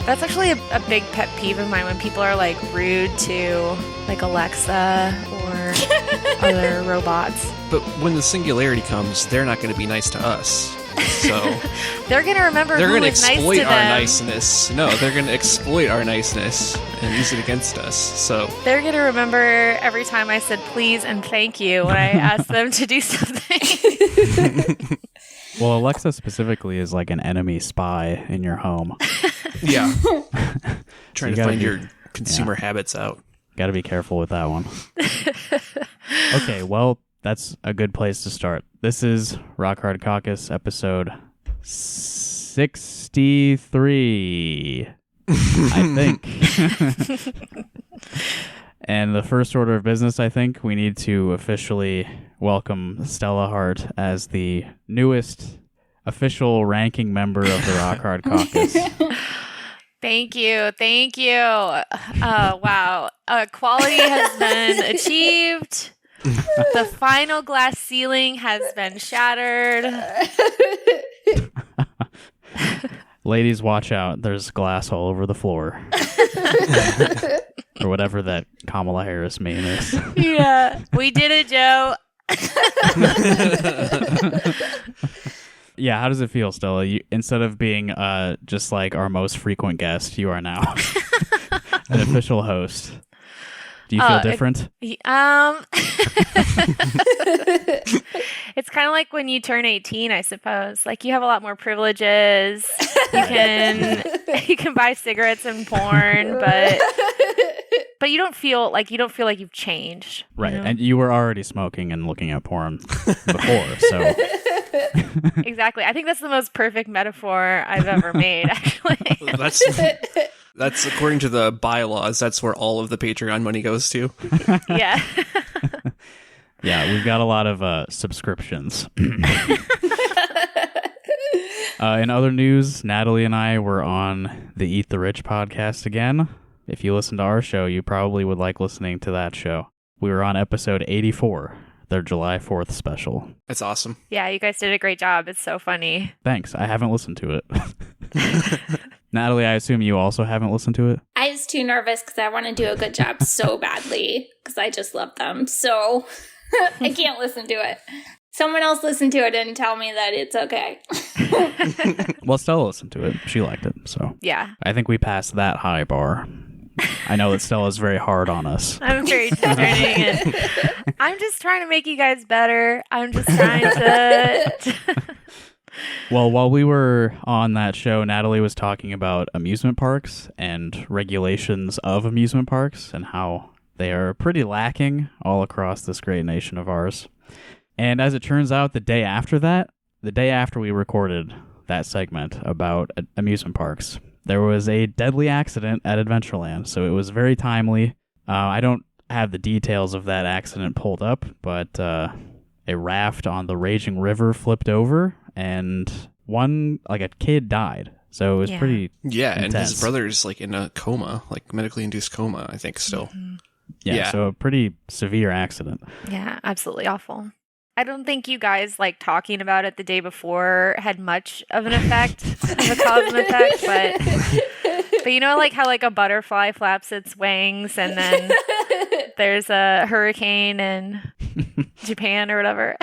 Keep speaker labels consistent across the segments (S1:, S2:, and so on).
S1: That's actually a big pet peeve of mine when people are like rude to like Alexa or other robots.
S2: But when the singularity comes, they're not going to be nice to us. So
S1: they're going to remember
S2: they're
S1: who
S2: going to
S1: was nice to
S2: exploit our
S1: them.
S2: niceness. No, they're going to exploit our niceness and use it against us. So
S1: They're going to remember every time I said please and thank you when I asked them to do something.
S3: Well, Alexa specifically is like an enemy spy in your home.
S2: yeah, trying to find your
S3: consumer
S2: consumer habits out.
S3: Got to be careful with that one. Okay, well, that's a good place to start. This is Rock Hard Caucus, episode 63, I think. And the first order of business, I think, we need to officially welcome Stella Hart as the newest official ranking member of the Rock Hard Caucus.
S1: Thank you. Wow. Quality has been achieved. The final glass ceiling has been shattered.
S3: Ladies, watch out. There's glass all over the floor. Or whatever that Kamala Harris meme is.
S1: Yeah. We did it, Joe.
S3: Yeah, how does it feel, Stella? Instead of being just like our most frequent guest, you are now an official host. Do you feel different?
S1: It's kind of like when you turn 18, I suppose. Like you have a lot more privileges. You can buy cigarettes and porn, but you don't feel like you've changed.
S3: Right.
S1: You know?
S3: And you were already smoking and looking at porn before, so
S1: Exactly. I think that's the most perfect metaphor I've ever made, actually.
S2: That's according to the bylaws. That's where all of the Patreon money goes to.
S1: Yeah.
S3: Yeah, we've got a lot of subscriptions. In other news, Natalie and I were on the Eat the Rich podcast again. If you listen to our show, you probably would like listening to that show. We were on episode 84, their July 4th special.
S2: That's awesome.
S1: Yeah, you guys did a great job. It's so funny.
S3: Thanks. I haven't listened to it. Natalie, I assume you also haven't listened to it?
S4: I was too nervous because I want to do a good job so badly because I just love them. So I can't listen to it. Someone else listen to it and tell me that it's okay.
S3: Well, Stella listened to it. She liked it. So
S1: Yeah.
S3: I think we passed that high bar. I know that Stella's very hard on us.
S1: I'm very discerning. And I'm just trying to make you guys better. I'm just trying to...
S3: Well, while we were on that show, Natalie was talking about amusement parks and regulations of amusement parks and how they are pretty lacking all across this great nation of ours. And as it turns out, the day after we recorded that segment about amusement parks, there was a deadly accident at Adventureland. So it was very timely. I don't have the details of that accident pulled up, but a raft on the raging river flipped over and a kid died. So it was pretty
S2: Yeah,
S3: intense.
S2: and his brother's like in a coma, like medically induced coma, I think still.
S1: Mm-hmm.
S3: Yeah, so a pretty severe accident.
S1: Yeah, absolutely awful. I don't think you guys like talking about it the day before had much of an effect, of a cause and effect, but you know like how like a butterfly flaps its wings and then there's a hurricane in Japan or whatever.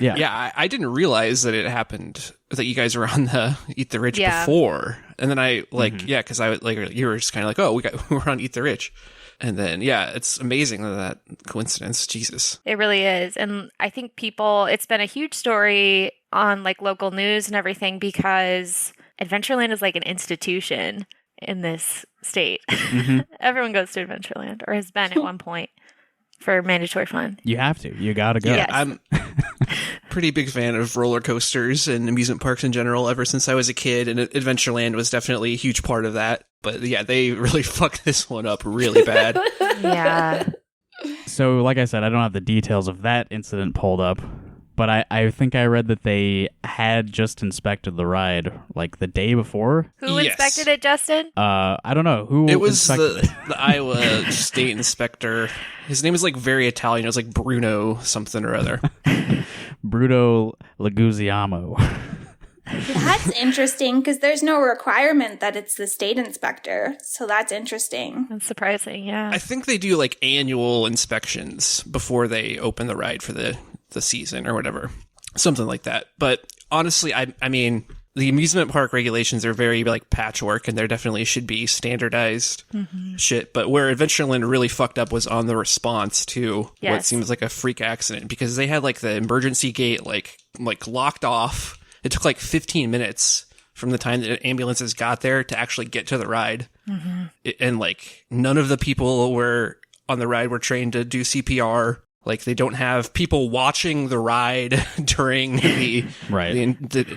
S3: Yeah.
S2: Yeah, I didn't realize that it happened, that you guys were on the Eat the Rich
S1: Yeah.
S2: before. And then I because I like you were just kind of like, oh, we're on Eat the Rich. And then, yeah, it's amazing that coincidence. Jesus.
S1: It really is. And I think it's been a huge story on like local news and everything because Adventureland is like an institution in this state.
S3: Mm-hmm.
S1: Everyone goes to Adventureland or has been at one point for mandatory fun.
S3: You have to. You gotta go.
S2: Yeah,
S1: Yes.
S2: I'm pretty big fan of roller coasters and amusement parks in general ever since I was a kid, and Adventureland was definitely a huge part of that. But yeah, they really fucked this one up really bad.
S1: Yeah.
S3: So, like I said, I don't have the details of that incident pulled up, but I think I read that they had just inspected the ride like the day before.
S1: Who
S2: Yes.
S1: inspected it, Justin?
S3: I don't know who
S2: It was
S3: inspected it.
S2: the Iowa state inspector. His name is like very Italian. It was like Bruno something or other.
S3: Bruno Leguizamo.
S4: That's interesting because there's no requirement that it's the state inspector. So that's interesting.
S1: That's surprising, yeah.
S2: I think they do like annual inspections before they open the ride for the season or whatever. Something like that. But honestly, I mean, the amusement park regulations are very like patchwork, and there definitely should be standardized shit. But where Adventureland really fucked up was on the response to what seems like a freak accident, because they had like the emergency gate like locked off. It took like 15 minutes from the time that ambulances got there to actually get to the ride. And like none of the people were on the ride were trained to do CPR. Like, they don't have people watching the ride during the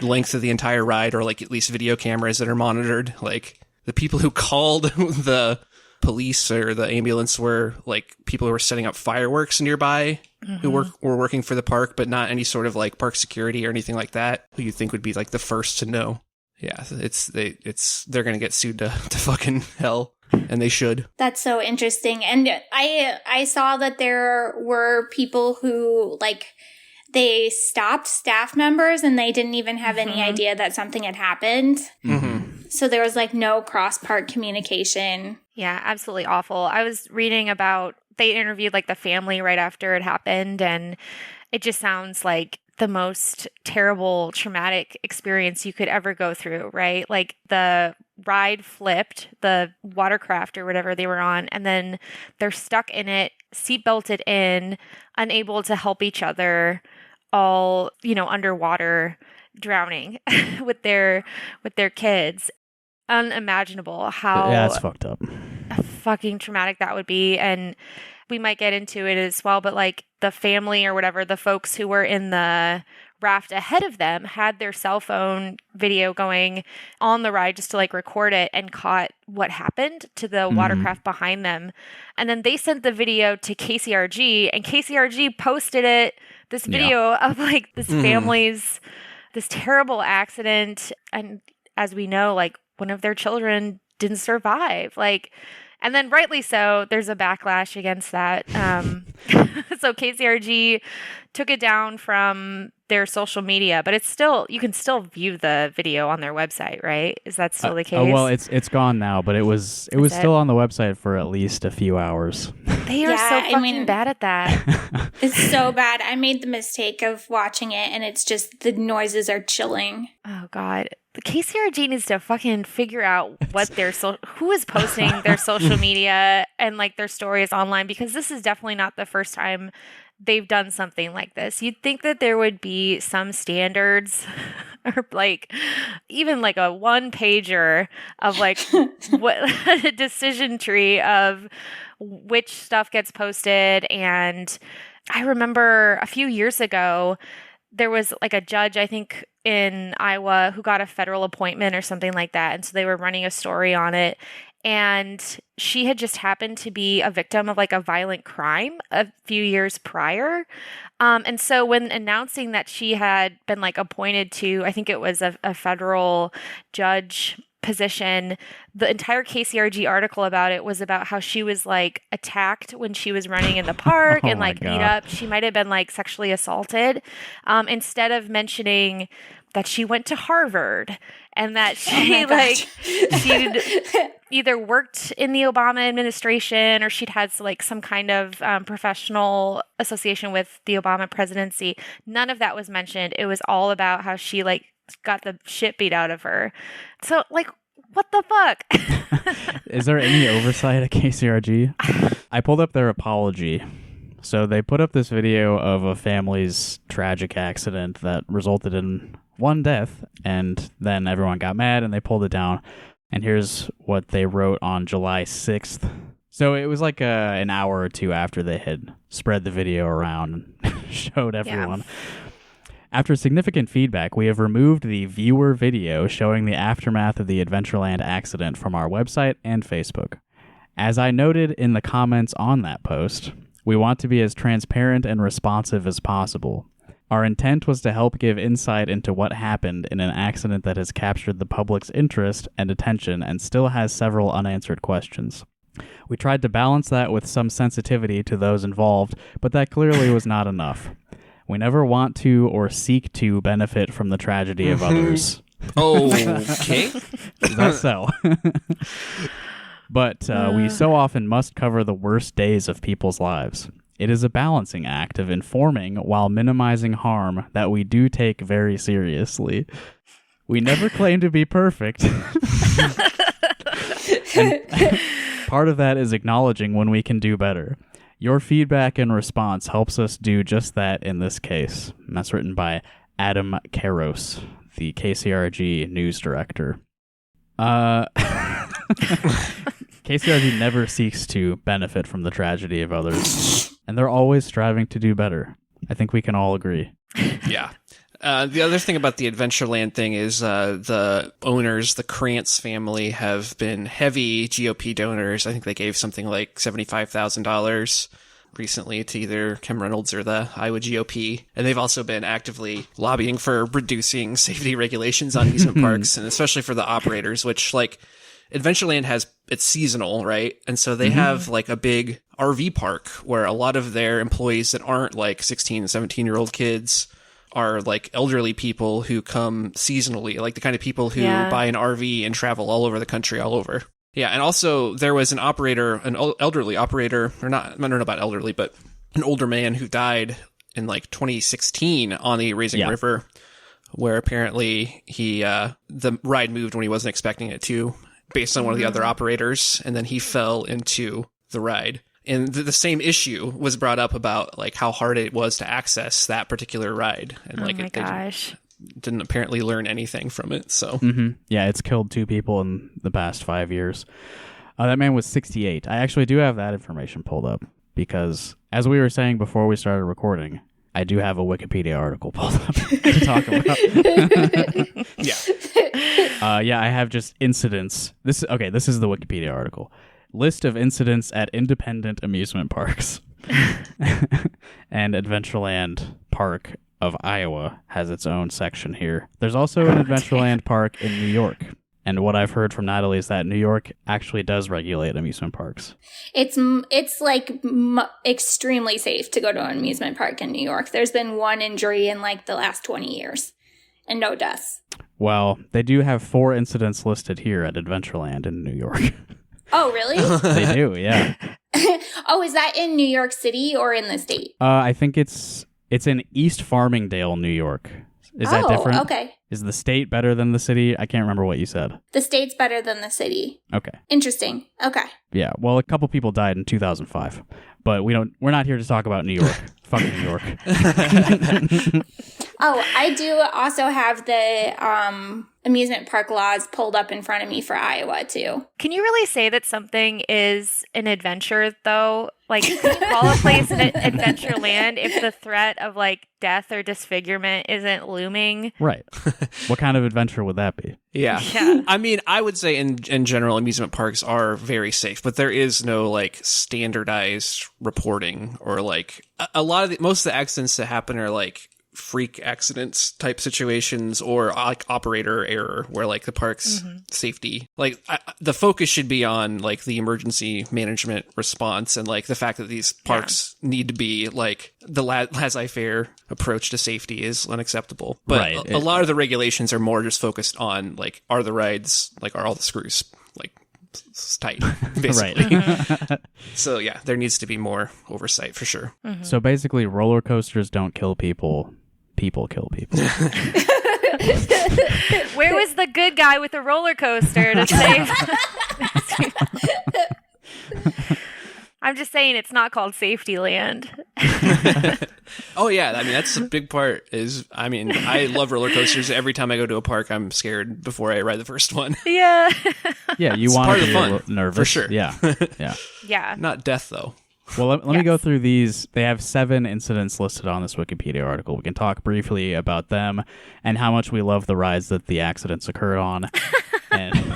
S2: length of the entire ride, or like at least video cameras that are monitored. Like, the people who called the police or the ambulance were like people who were setting up fireworks nearby, who were working for the park, but not any sort of like park security or anything like that, who you think would be like the first to know. Yeah, they're gonna get sued to fucking hell. And they should.
S4: That's so interesting. And I saw that there were people who, like, they stopped staff members and they didn't even have any idea that something had happened. So there was, like, no cross-park communication.
S1: Yeah, absolutely awful. I was reading about, they interviewed, like, the family right after it happened, and it just sounds like the most terrible, traumatic experience you could ever go through, right? Like, the ride flipped, the watercraft or whatever they were on, and then they're stuck in it, seatbelted in, unable to help each other, all, underwater, drowning with their kids. Unimaginable how
S3: that's fucked up.
S1: Fucking traumatic that would be. And we might get into it as well, but like the family or whatever, the folks who were in the raft ahead of them had their cell phone video going on the ride just to like record it, and caught what happened to the watercraft behind them. And then they sent the video to KCRG, and KCRG posted this video of like this family's, this terrible accident. And as we know, like one of their children didn't survive. Like, and then rightly so, there's a backlash against that. So KCRG took it down from their social media, but it's still, you can still view the video on their website, right? Is that still the case?
S3: Well, it's gone now, but it was still on the website for at least a few hours.
S1: They are so fucking bad at that.
S4: It's so bad. I made the mistake of watching it, and it's just the noises are chilling.
S1: Oh God. The KCRG needs to fucking figure out what who is posting their social media and like their stories online, because this is definitely not the first time they've done something like this. You'd think that there would be some standards or like even like a one pager of like what a decision tree of which stuff gets posted. And I remember a few years ago, there was like a judge, I think in Iowa, who got a federal appointment or something like that. And so they were running a story on it. And she had just happened to be a victim of like a violent crime a few years prior. And so when announcing that she had been like appointed to, I think it was a federal judge position, the entire KCRG article about it was about how she was like attacked when she was running in the park and like beat up. She might have been like sexually assaulted, instead of mentioning that she went to Harvard and that she she'd either worked in the Obama administration or she'd had like some kind of professional association with the Obama presidency. None of that was mentioned. It was all about how she like got the shit beat out of her. So like, what the fuck?
S3: Is there any oversight at KCRG? I pulled up their apology. So they put up this video of a family's tragic accident that resulted in one death, and then everyone got mad and they pulled it down. And here's what they wrote on July 6th. So it was like an hour or two after they had spread the video around and showed everyone. Yeah. After significant feedback, we have removed the viewer video showing the aftermath of the Adventureland accident from our website and Facebook. As I noted in the comments on that post, we want to be as transparent and responsive as possible. Our intent was to help give insight into what happened in an accident that has captured the public's interest and attention and still has several unanswered questions. We tried to balance that with some sensitivity to those involved, but that clearly was not enough. We never want to or seek to benefit from the tragedy of others.
S2: Okay.
S3: That's so. But we so often must cover the worst days of people's lives. It is a balancing act of informing while minimizing harm that we do take very seriously. We never claim to be perfect. And part of that is acknowledging when we can do better. Your feedback and response helps us do just that in this case. And that's written by Adam Karos, the KCRG news director. KCRG never seeks to benefit from the tragedy of others, and they're always striving to do better. I think we can all agree.
S2: Yeah. The other thing about the Adventureland thing is the owners, the Krantz family, have been heavy GOP donors. I think they gave something like $75,000 recently to either Kim Reynolds or the Iowa GOP. And they've also been actively lobbying for reducing safety regulations on amusement parks, and especially for the operators, which, like, Adventureland it's seasonal, right? And so they have like a big RV park where a lot of their employees that aren't like 16 and 17-year-old kids are like elderly people who come seasonally, like the kind of people who buy an RV and travel all over the country, all over. Yeah. And also there was an elderly operator, or not, I don't know about elderly, but an older man who died in like 2016 on the Raising River, where apparently the ride moved when he wasn't expecting it to, based on one of the other operators, and then he fell into the ride. And the same issue was brought up about like how hard it was to access that particular ride, and like
S1: oh my gosh,
S2: didn't apparently learn anything from it. So
S3: yeah, it's killed 2 people in the past 5 years. That man was 68. I actually do have that information pulled up because, as we were saying before we started recording, I do have a Wikipedia article pulled up to talk about. Yeah, I have just incidents. This is the Wikipedia article. List of incidents at independent amusement parks. And Adventureland Park of Iowa has its own section here. There's also an Adventureland Park in New York. And what I've heard from Natalie is that New York actually does regulate amusement parks.
S4: It's like extremely safe to go to an amusement park in New York. There's been 1 injury in like the last 20 years and no deaths.
S3: Well, they do have 4 incidents listed here at Adventureland in New York.
S4: Oh, really?
S3: They do, yeah.
S4: Oh, is that in New York City or in the state?
S3: I think it's in East Farmingdale, New York. Is that different?
S4: Okay.
S3: Is the state better than the city? I can't remember what you said.
S4: The state's better than the city.
S3: Okay.
S4: Interesting. Okay.
S3: Yeah. Well, a couple people died in 2005, but we're not here to talk about New York. Fuck New York.
S4: Oh, I do also have the amusement park laws pulled up in front of me for Iowa too.
S1: Can you really say that something is an adventure though? Like, can you call a place an adventure land if the threat of like death or disfigurement isn't looming?
S3: Right. What kind of adventure would that be?
S2: Yeah. I mean, I would say in general, amusement parks are very safe, but there is no like standardized reporting, or like most of the accidents that happen are like freak accidents type situations, or like operator error, where like the park's safety, like the focus should be on like the emergency management response, and like the fact that these parks need to be like the laissez-faire approach to safety is unacceptable. But
S3: right.
S2: A lot of the regulations are more just focused on like, are the rides, like, are all the screws like tight, basically.
S3: Right.
S2: So yeah, there needs to be more oversight for sure.
S3: So basically, roller coasters don't kill people. People kill people.
S1: Where was the good guy with the roller coaster to save? I'm just saying it's not called Safety Land.
S2: Oh yeah, I mean that's a big part. I love roller coasters. Every time I go to a park, I'm scared before I ride the first one.
S1: Yeah.
S3: Yeah, you
S2: It's
S3: want
S2: part
S3: to
S2: of
S3: be
S2: the
S3: a
S2: fun,
S3: little nervous.
S2: for sure.
S3: Yeah. Yeah.
S1: Yeah.
S2: Not death though.
S3: Well, let me go through these. They have 7 incidents listed on this Wikipedia article. We can talk briefly about them and how much we love the rides that the accidents occurred on. And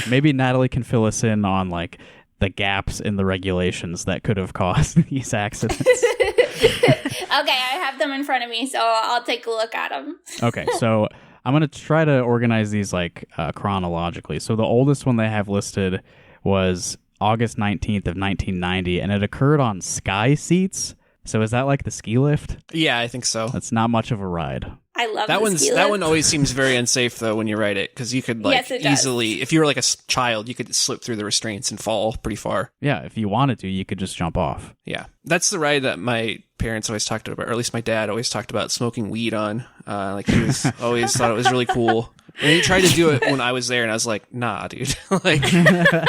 S3: maybe Natalie can fill us in on like the gaps in the regulations that could have caused these accidents.
S4: Okay, I have them in front of me, so I'll take a look at them.
S3: Okay, so I'm going to try to organize these like chronologically. So the oldest one they have listed was August 19th of 1990, and it occurred on Sky Seats. So is that like the ski lift?
S2: Yeah, I think so.
S3: That's not much of a ride.
S4: I love
S2: that
S4: the ski lift.
S2: That one always seems very unsafe though when you ride it, because you could like
S4: Yes, it does.
S2: easily, if you were like a child, you could slip through the restraints and fall pretty far.
S3: Yeah, if you wanted to, you could just jump off.
S2: Yeah, that's the ride that my parents always talked about, or at least my dad always talked about smoking weed on. Like he was always thought it was really cool. And he tried to do it when I was there, and I was like, nah, dude. Like, I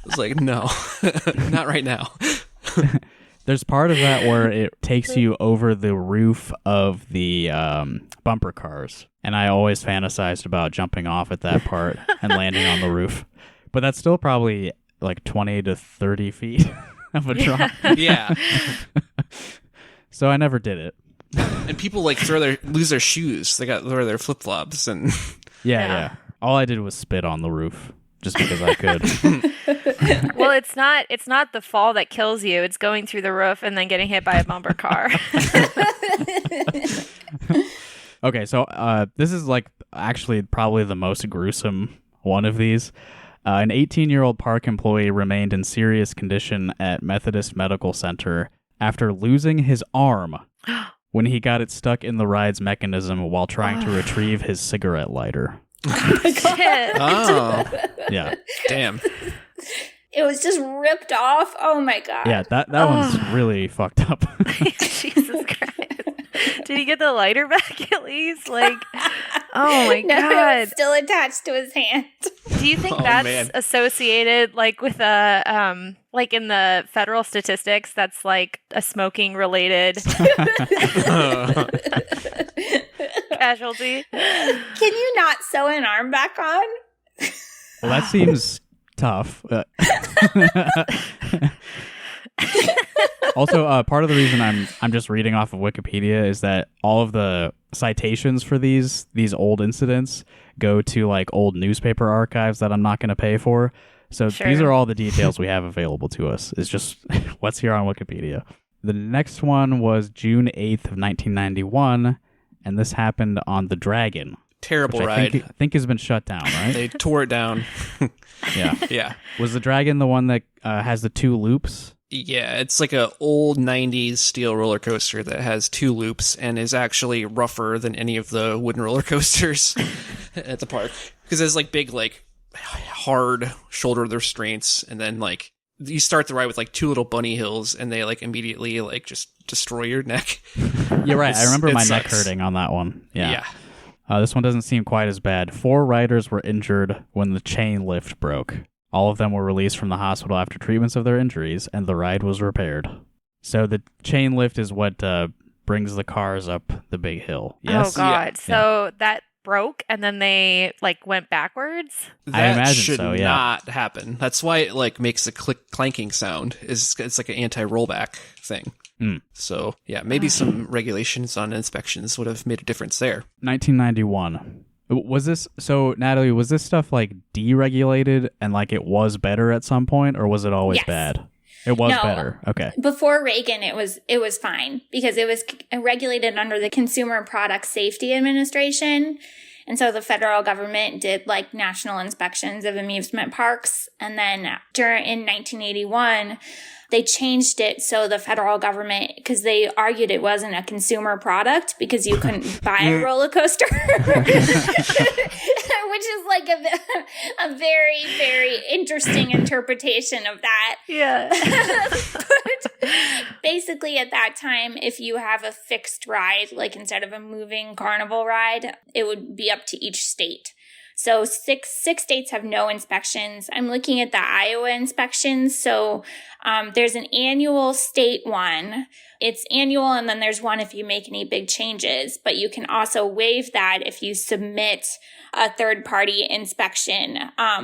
S2: was like, no, not right now.
S3: There's part of that where it takes you over the roof of the bumper cars. And I always fantasized about jumping off at that part and landing on the roof. But that's still probably like 20 to 30 feet of a drop.
S2: Yeah.
S3: So I never did it.
S2: And people like lose their shoes. They got their flip flops and
S3: Yeah. All I did was spit on the roof just because I could.
S1: Well, it's not the fall that kills you. It's going through the roof and then getting hit by a bumper car.
S3: Okay, so this is like actually probably the most gruesome one of these. An 18-year-old park employee remained in serious condition at Methodist Medical Center after losing his arm when he got it stuck in the ride's mechanism while trying to retrieve his cigarette lighter.
S1: Shit.
S2: oh,
S3: Yeah.
S2: damn.
S4: It was just ripped off. Oh my god.
S3: Yeah, that one's really fucked up.
S1: Jesus Christ. Did he get the lighter back at least? Like, oh my
S4: No, it
S1: God.
S4: was still attached to his hand.
S1: Do you think
S2: Oh,
S1: that's
S2: man.
S1: associated like with like in the federal statistics, that's like a smoking related casualty?
S4: Can you not sew an arm back on?
S3: Well, that seems tough. Also, part of the reason I'm just reading off of Wikipedia is that all of the citations for these old incidents go to like old newspaper archives that I'm not going to pay for. So
S1: Sure.
S3: these are all the details we have available to us. It's just what's here on Wikipedia. The next one was June 8th of 1991, and this happened on the Dragon.
S2: Terrible
S3: Which
S2: ride.
S3: I think has been shut down, right?
S2: They tore it down.
S3: Yeah.
S2: Yeah.
S3: Was the Dragon the one that has the two loops?
S2: Yeah, it's like a old 90s steel roller coaster that has two loops and is actually rougher than any of the wooden roller coasters at the park. Because it has like big, like hard shoulder restraints, and then like you start the ride with like two little bunny hills, and they like immediately like just destroy your neck.
S3: You're right. I remember
S2: It
S3: my neck
S2: sucks.
S3: hurting on that one.
S2: Yeah.
S3: This one doesn't seem quite as bad. 4 riders were injured when the chain lift broke. All of them were released from the hospital after treatments of their injuries, and the ride was repaired. So the chain lift is what brings the cars up the big hill. Yes?
S1: Oh God. So that broke and then they like went backwards?
S2: That
S3: imagine
S2: should
S3: so, yeah.
S2: not happen. That's why it like makes a clanking sound. It's like an anti-rollback thing.
S3: Mm.
S2: So yeah, maybe some regulations on inspections would have made a difference there.
S3: 1991. Was this, so Natalie, was this stuff like deregulated and like it was better at some point, or was it always
S4: Yes.
S3: bad? It was
S4: No.
S3: better. Okay.
S4: Before Reagan, it was fine because it was regulated under the Consumer Product Safety Administration. And so the federal government did like national inspections of amusement parks. And then in 1981, they changed it so the federal government, because they argued it wasn't a consumer product because you couldn't buy a roller coaster, which is like a very, very interesting interpretation of that.
S1: Yeah.
S4: But basically at that time, if you have a fixed ride, like instead of a moving carnival ride, it would be up to each state. So six states have no inspections. I'm looking at the Iowa inspections. So there's an annual state one. It's annual, and then there's one if you make any big changes. But you can also waive that if you submit a third-party inspection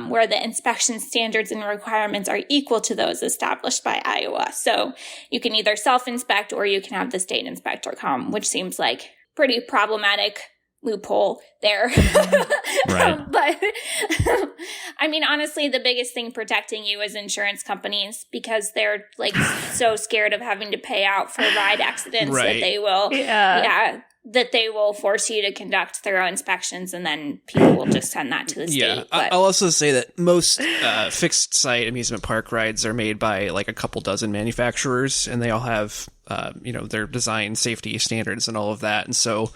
S4: where the inspection standards and requirements are equal to those established by Iowa. So you can either self-inspect or you can have the state inspector come, which seems like pretty problematic loophole there.
S3: Right.
S4: But I mean, honestly, the biggest thing protecting you is insurance companies, because they're like so scared of having to pay out for ride accidents
S2: Right.
S4: that they will.
S1: Yeah.
S4: Yeah. that they will force you to conduct thorough inspections, and then people will just send that to the state.
S2: Yeah,
S4: But
S2: I'll also say that most fixed site amusement park rides are made by like a couple dozen manufacturers, and they all have their design safety standards and all of that. And so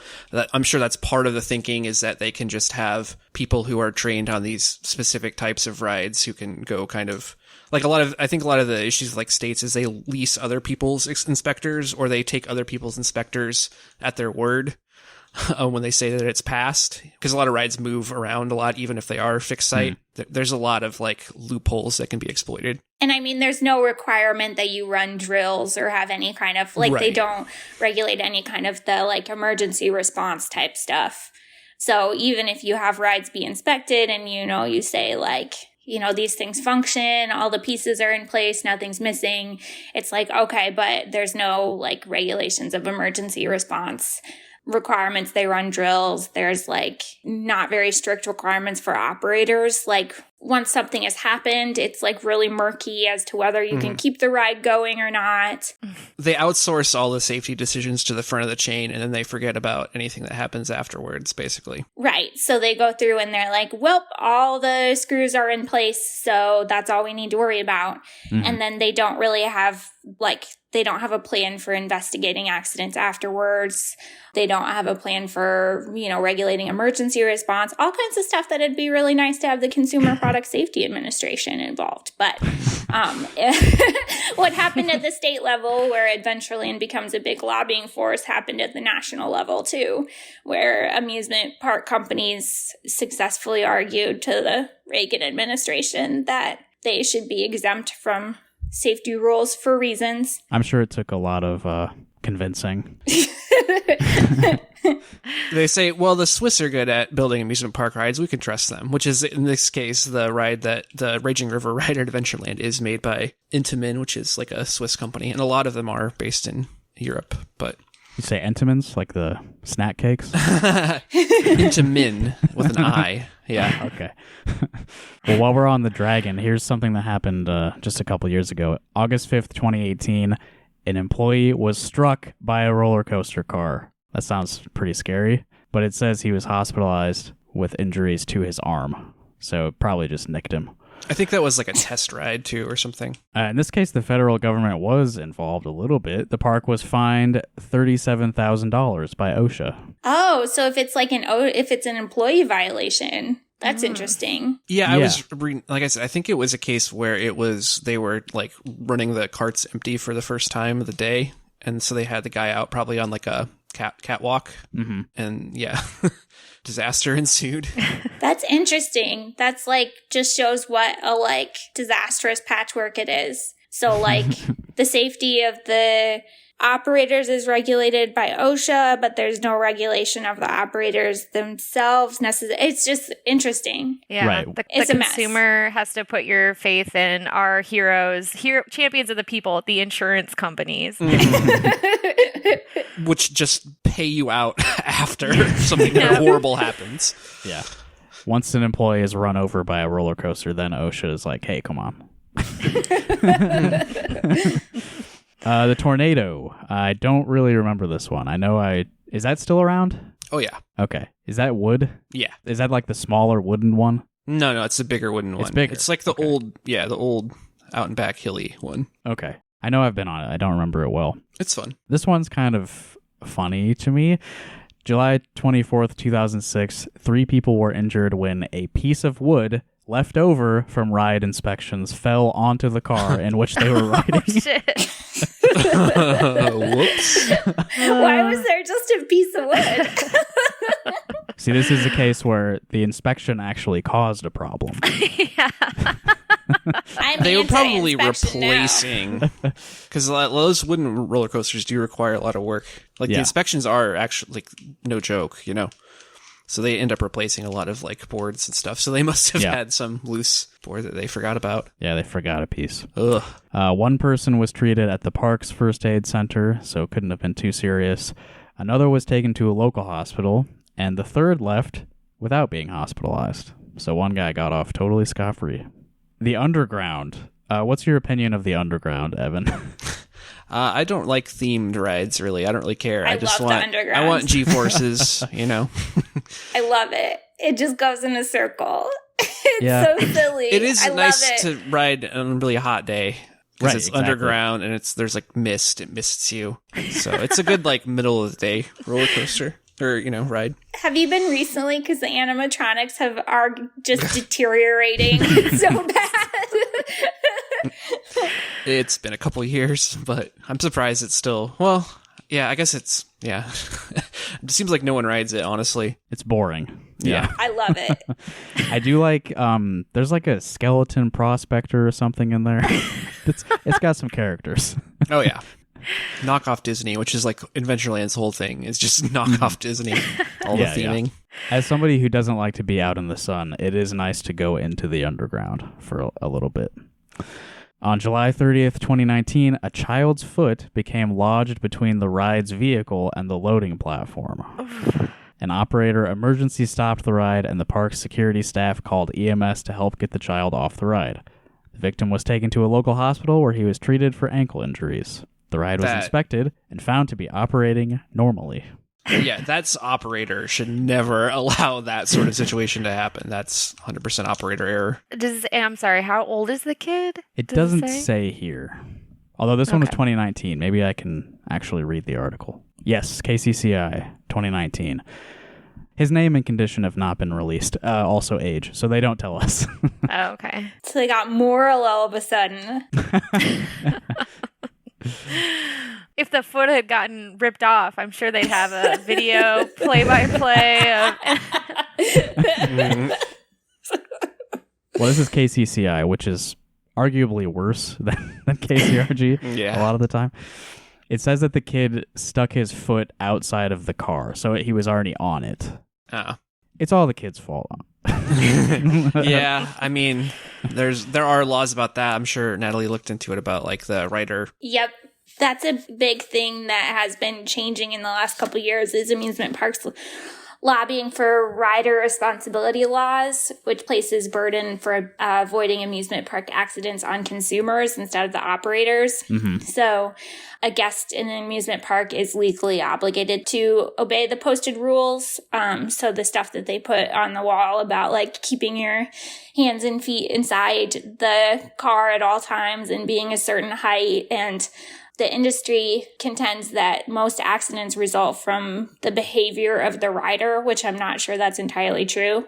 S2: I'm sure that's part of the thinking, is that they can just have people who are trained on these specific types of rides who can go kind of like I think a lot of the issues with like states is they lease other people's inspectors, or they take other people's inspectors at their word when they say that it's passed, because a lot of rides move around a lot, even if they are fixed site. There's a lot of like loopholes that can be exploited.
S4: And I mean, there's no requirement that you run drills or have any kind of, like, they don't regulate any kind of the, like, emergency response type stuff. So even if you have rides be inspected and, you say, like, these things function, all the pieces are in place, nothing's missing, it's like, okay, but there's no, like, regulations of emergency response requirements. They run drills. There's like not very strict requirements for operators. Like once something has happened, it's like really murky as to whether you can keep the ride going or not.
S2: They outsource all the safety decisions to the front of the chain, and then they forget about anything that happens afterwards, basically.
S4: Right. So they go through and they're like, well, all the screws are in place, so that's all we need to worry about. And then they don't really have they don't have a plan for investigating accidents afterwards. They don't have a plan for, regulating emergency response, all kinds of stuff that it'd be really nice to have the Consumer Product Safety Administration involved. But what happened at the state level, where Adventureland becomes a big lobbying force, happened at the national level too, where amusement park companies successfully argued to the Reagan administration that they should be exempt from safety rules for reasons.
S3: I'm sure it took a lot of convincing.
S2: They say, well, the Swiss are good at building amusement park rides. We can trust them, which is, in this case, the ride that the Raging River ride at Adventureland is made by Intamin, which is like a Swiss company. And a lot of them are based in Europe, but...
S3: You say Entenmann's, like the snack cakes?
S2: Intamin with an I. Yeah.
S3: Okay. Well, while we're on the Dragon, here's something that happened just a couple years ago. August 5th, 2018, an employee was struck by a roller coaster car. That sounds pretty scary, but it says he was hospitalized with injuries to his arm. So it probably just nicked him.
S2: I think that was like a test ride, too, or something.
S3: In this case, the federal government was involved a little bit. The park was fined $37,000 by OSHA.
S4: Oh, so if it's like if it's an employee violation, that's interesting.
S2: Yeah, I was like I said, I think it was a case where they were like running the carts empty for the first time of the day, and so they had the guy out probably on like a catwalk, and yeah. Disaster ensued.
S4: That's interesting. That's like just shows what a like disastrous patchwork it is. So like the safety of the operators is regulated by OSHA, but there's no regulation of the operators themselves necessarily. It's just interesting.
S1: Yeah,
S3: right.
S1: The
S4: It's a mess.
S1: consumer has to put your faith in our champions of the people, the insurance companies.
S2: Which just pay you out after something horrible happens.
S3: Yeah. Once an employee is run over by a roller coaster, then OSHA is like, hey, come on. The tornado. I don't really remember this one. Is that still around?
S2: Oh, yeah.
S3: Okay. Is that wood?
S2: Yeah.
S3: Is that like the smaller wooden one?
S2: No, it's the bigger wooden one.
S3: It's bigger.
S2: It's like the old out and back hilly one.
S3: Okay. I know I've been on it. I don't remember it well.
S2: It's fun.
S3: This one's kind of funny to me. July 24th, 2006, 3 people were injured when a piece of wood left over from ride inspections fell onto the car in which they were riding.
S1: Oh, shit.
S2: Whoops.
S4: Why was there just a piece of wood?
S3: See, this is a case where the inspection actually caused a problem.
S1: Yeah.
S2: They were probably
S4: anti-inspection now.
S2: replacing, because those wooden roller coasters do require a lot of work. Like the inspections are actually like no joke, So they end up replacing a lot of like boards and stuff. So they must have had some loose board that they forgot about.
S3: Yeah, they forgot a piece.
S2: Ugh.
S3: One person was treated at the park's first aid center, so it couldn't have been too serious. Another was taken to a local hospital, and the third left without being hospitalized. So one guy got off totally scot-free. The underground. What's your opinion of the underground, Evan?
S2: I don't like themed rides, really. I don't really care.
S4: I
S2: just
S4: love the
S2: want
S4: underground.
S2: I want G-forces, you know.
S4: I love it. It just goes in a circle. It's so silly.
S2: It is
S4: I
S2: nice
S4: love it.
S2: to ride on a really hot day because
S3: Right,
S2: it's
S3: exactly.
S2: underground and there's like mist. It mists you, so it's a good like middle of the day roller coaster or ride.
S4: Have you been recently? Because the animatronics are just deteriorating so bad.
S2: It's been a couple years, but I'm surprised it's still. Well, yeah, I guess it's It seems like no one rides it, honestly.
S3: It's boring.
S2: Yeah.
S4: I love it.
S3: I do like there's like a skeleton prospector or something in there. It's got some characters.
S2: Oh yeah. Knock off Disney, which is like Adventureland's whole thing. Is just knock off Disney. All
S3: Yeah,
S2: the theming.
S3: As somebody who doesn't like to be out in the sun, it is nice to go into the underground for a little bit. On July 30th, 2019, a child's foot became lodged between the ride's vehicle and the loading platform. An operator emergency stopped the ride, and the park's security staff called EMS to help get the child off the ride. The victim was taken to a local hospital where he was treated for ankle injuries. The ride was inspected and found to be operating normally.
S2: Yeah, that's operator should never allow that sort of situation to happen. That's 100% operator error.
S1: I'm sorry, how old is the kid?
S3: It
S1: Does it
S3: doesn't say here. Although this one was 2019. Maybe I can actually read the article. Yes, KCCI 2019. His name and condition have not been released. Also age, so they don't tell us.
S1: Oh, okay.
S4: So they got moral all of a sudden.
S1: If the foot had gotten ripped off, I'm sure they'd have a video play-by-play of...
S3: Well, this is KCCI, which is arguably worse than KCRG a lot of the time. It says that the kid stuck his foot outside of the car, so he was already on it.
S2: Oh.
S3: It's all the kid's fault.
S2: Yeah, I mean, there are laws about that. I'm sure Natalie looked into it about like the rider.
S4: Yep. That's a big thing that has been changing in the last couple of years is amusement parks lobbying for rider responsibility laws, which places burden for avoiding amusement park accidents on consumers instead of the operators. Mm-hmm. So a guest in an amusement park is legally obligated to obey the posted rules. So the stuff that they put on the wall about like keeping your hands and feet inside the car at all times and being a certain height, and the industry contends that most accidents result from the behavior of the rider, which I'm not sure that's entirely true.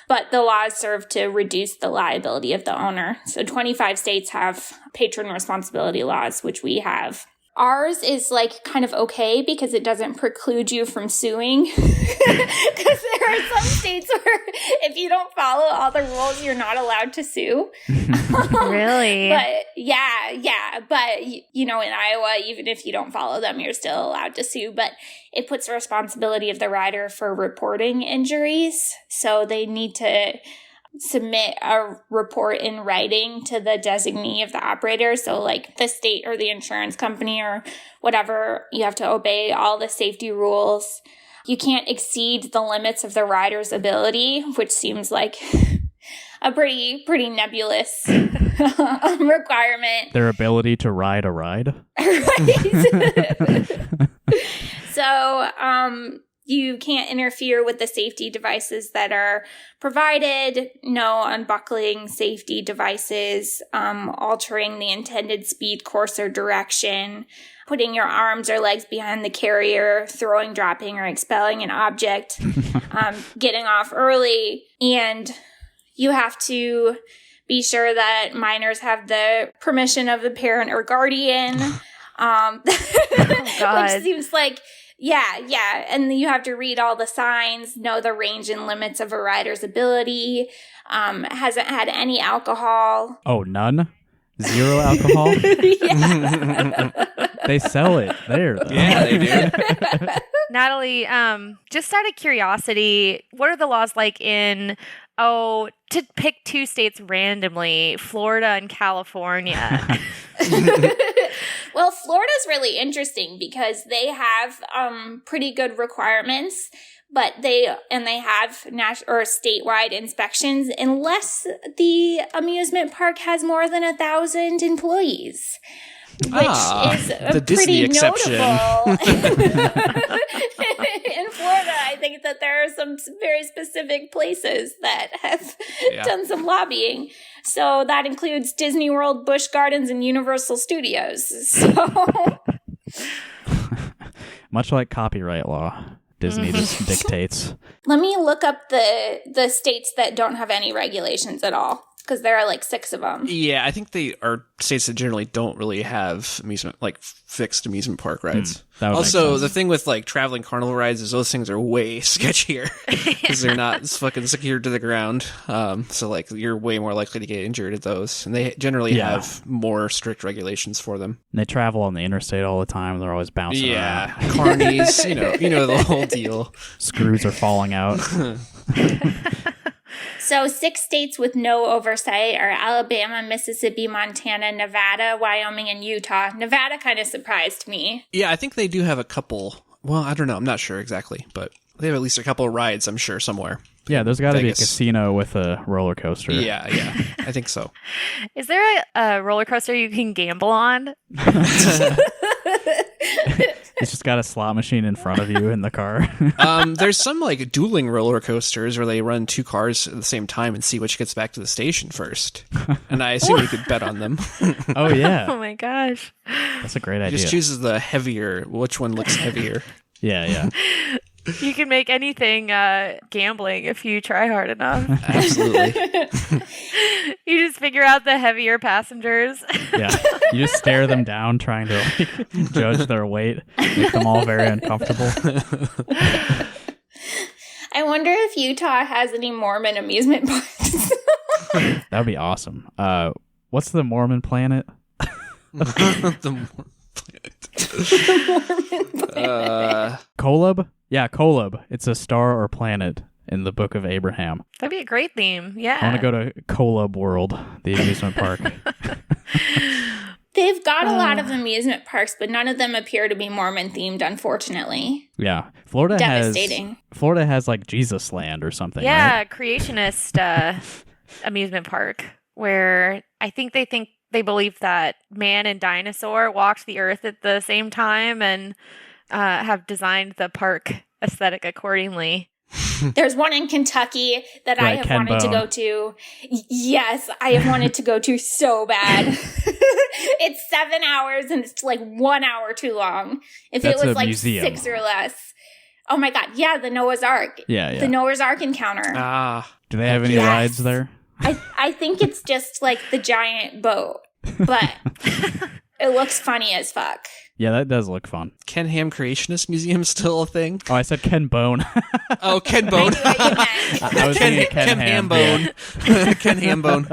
S4: But the laws serve to reduce the liability of the owner. So 25 states have patron responsibility laws, which we have. Ours is like kind of okay because it doesn't preclude you from suing. Because there are some states where if you don't follow all the rules, you're not allowed to sue.
S1: Really?
S4: But yeah. But, in Iowa, even if you don't follow them, you're still allowed to sue. But it puts the responsibility of the rider for reporting injuries. So they need to submit a report in writing to the designee of the operator. So like the state or the insurance company or whatever, you have to obey all the safety rules. You can't exceed the limits of the rider's ability, which seems like a pretty nebulous requirement.
S3: Their ability to ride a ride?
S4: Right. So, you can't interfere with the safety devices that are provided, no unbuckling safety devices, altering the intended speed, course, or direction, putting your arms or legs behind the carrier, throwing, dropping, or expelling an object, getting off early, and you have to be sure that minors have the permission of the parent or guardian, which seems like... Yeah. And you have to read all the signs, know the range and limits of a rider's ability, hasn't had any alcohol.
S3: Oh, none? Zero alcohol?
S4: Yeah.
S3: They sell it there, though.
S2: Yeah, they do.
S1: Natalie, just out of curiosity, what are the laws like in, to pick two states randomly, Florida and California?
S4: Well, Florida's really interesting because they have pretty good requirements, but they have national or statewide inspections unless the amusement park has more than 1,000 employees. which is
S2: the Disney
S4: pretty
S2: exception.
S4: notable. In Florida, I think that there are some very specific places that have done some lobbying. So that includes Disney World, Busch Gardens, and Universal Studios. So
S3: Much like copyright law, Disney just dictates.
S4: let me look up the states that don't have any regulations at all, because there are like 6 of them.
S2: Yeah, I think they are states that generally don't really have fixed amusement park rides.
S3: That would make
S2: Also,
S3: sense.
S2: the thing with like traveling carnival rides is those things are way sketchier because they're not fucking secured to the ground. So like you're way more likely to get injured at those, and they generally have more strict regulations for them.
S3: And they travel on the interstate all the time. They're always bouncing around.
S2: Carnies, you know the whole deal.
S3: Screws are falling out.
S4: So 6 states with no oversight are Alabama, Mississippi, Montana, Nevada, Wyoming, and Utah. Nevada kind of surprised me.
S2: Yeah, I think they do have a couple. Well, I don't know. I'm not sure exactly, but they have at least a couple of rides, I'm sure, somewhere.
S3: Yeah, there's got to be a
S2: Vegas.
S3: casino with a roller coaster.
S2: Yeah, I think so.
S1: Is there a roller coaster you can gamble on?
S3: It's just got a slot machine in front of you in the car.
S2: There's some like dueling roller coasters where they run 2 cars at the same time and see which gets back to the station first. And I assume you could bet on them.
S3: Oh,
S1: Oh
S3: yeah.
S1: my gosh.
S3: That's a great idea.
S2: Just chooses the heavier, which one looks heavier.
S3: Yeah.
S1: You can make anything gambling if you try hard enough.
S2: Absolutely.
S1: You just figure out the heavier passengers.
S3: Yeah. You just stare them down trying to judge their weight. Make them all very uncomfortable.
S4: I wonder if Utah has any Mormon amusement parks.
S3: That would be awesome. What's the Mormon planet?
S2: The
S3: Kolob? Yeah, Kolob. It's a star or planet in the Book of Abraham.
S1: That'd be a great theme. Yeah.
S3: I want to go to Kolob World, the amusement park.
S4: They've got a lot of amusement parks, but none of them appear to be Mormon themed, unfortunately.
S3: Yeah. Florida
S4: Devastating.
S3: has like Jesus Land or something,
S1: Yeah,
S3: right?
S1: creationist amusement park where I think they believe that man and dinosaur walked the earth at the same time and have designed the park aesthetic accordingly.
S4: There's one in Kentucky that I
S3: Right,
S4: have
S3: Ken
S4: wanted to
S3: Bone.
S4: go to. Yes, I have wanted to go to so bad. It's 7 hours and it's like 1 hour too long. If
S3: That's
S4: it was
S3: a
S4: like
S3: museum.
S4: 6 or less. Oh my God. Yeah, the Noah's Ark.
S3: Yeah.
S4: The Noah's Ark encounter.
S3: Do they have any
S4: Yes.
S3: rides there?
S4: I think it's just like the giant boat, but it looks funny as fuck.
S3: Yeah, that does look fun.
S2: Ken Ham Creationist Museum still a thing?
S3: Oh, I said Ken Bone.
S2: Oh, Ken Bone.
S4: I knew what you meant.
S3: I was thinking Ken Ham.
S2: Hambone. Ken Hambone.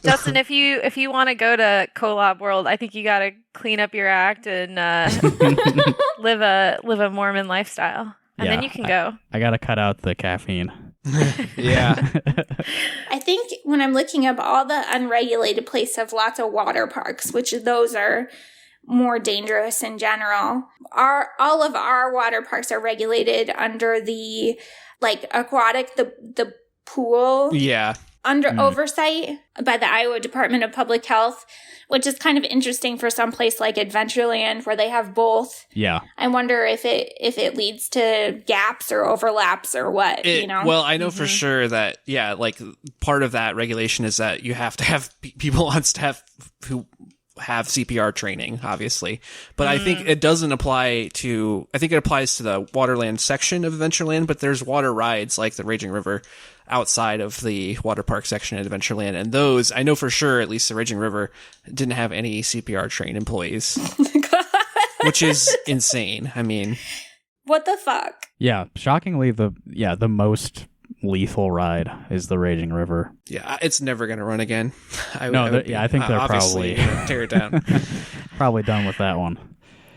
S1: Justin, if you want to go to Kolob World, I think you got to clean up your act and live a Mormon lifestyle, and then you can go.
S3: I got to cut out the caffeine.
S2: Yeah.
S4: I think when I'm looking up, all the unregulated places have lots of water parks, which those are more dangerous in general. All of our water parks are regulated under the like aquatic, the pool.
S2: Yeah.
S4: Under oversight by the Iowa Department of Public Health, which is kind of interesting for some place like Adventureland where they have both.
S3: Yeah.
S4: I wonder if it leads to gaps or overlaps or what, you know?
S2: Well, I know for sure that, like part of that regulation is that you have to have people on staff who have CPR training, obviously. But I think it doesn't apply to, I think it applies to the Waterland section of Adventureland, but there's water rides like the Raging River outside of the water park section at Adventureland. And those, I know for sure, at least the Raging River didn't have any CPR trained employees, which is insane. I mean,
S4: what the fuck?
S3: Yeah. Shockingly, the most lethal ride is the Raging River.
S2: yeah, it's never going to run again. I
S3: think they're
S2: obviously
S3: probably
S2: gonna tear it down.
S3: probably done with that one.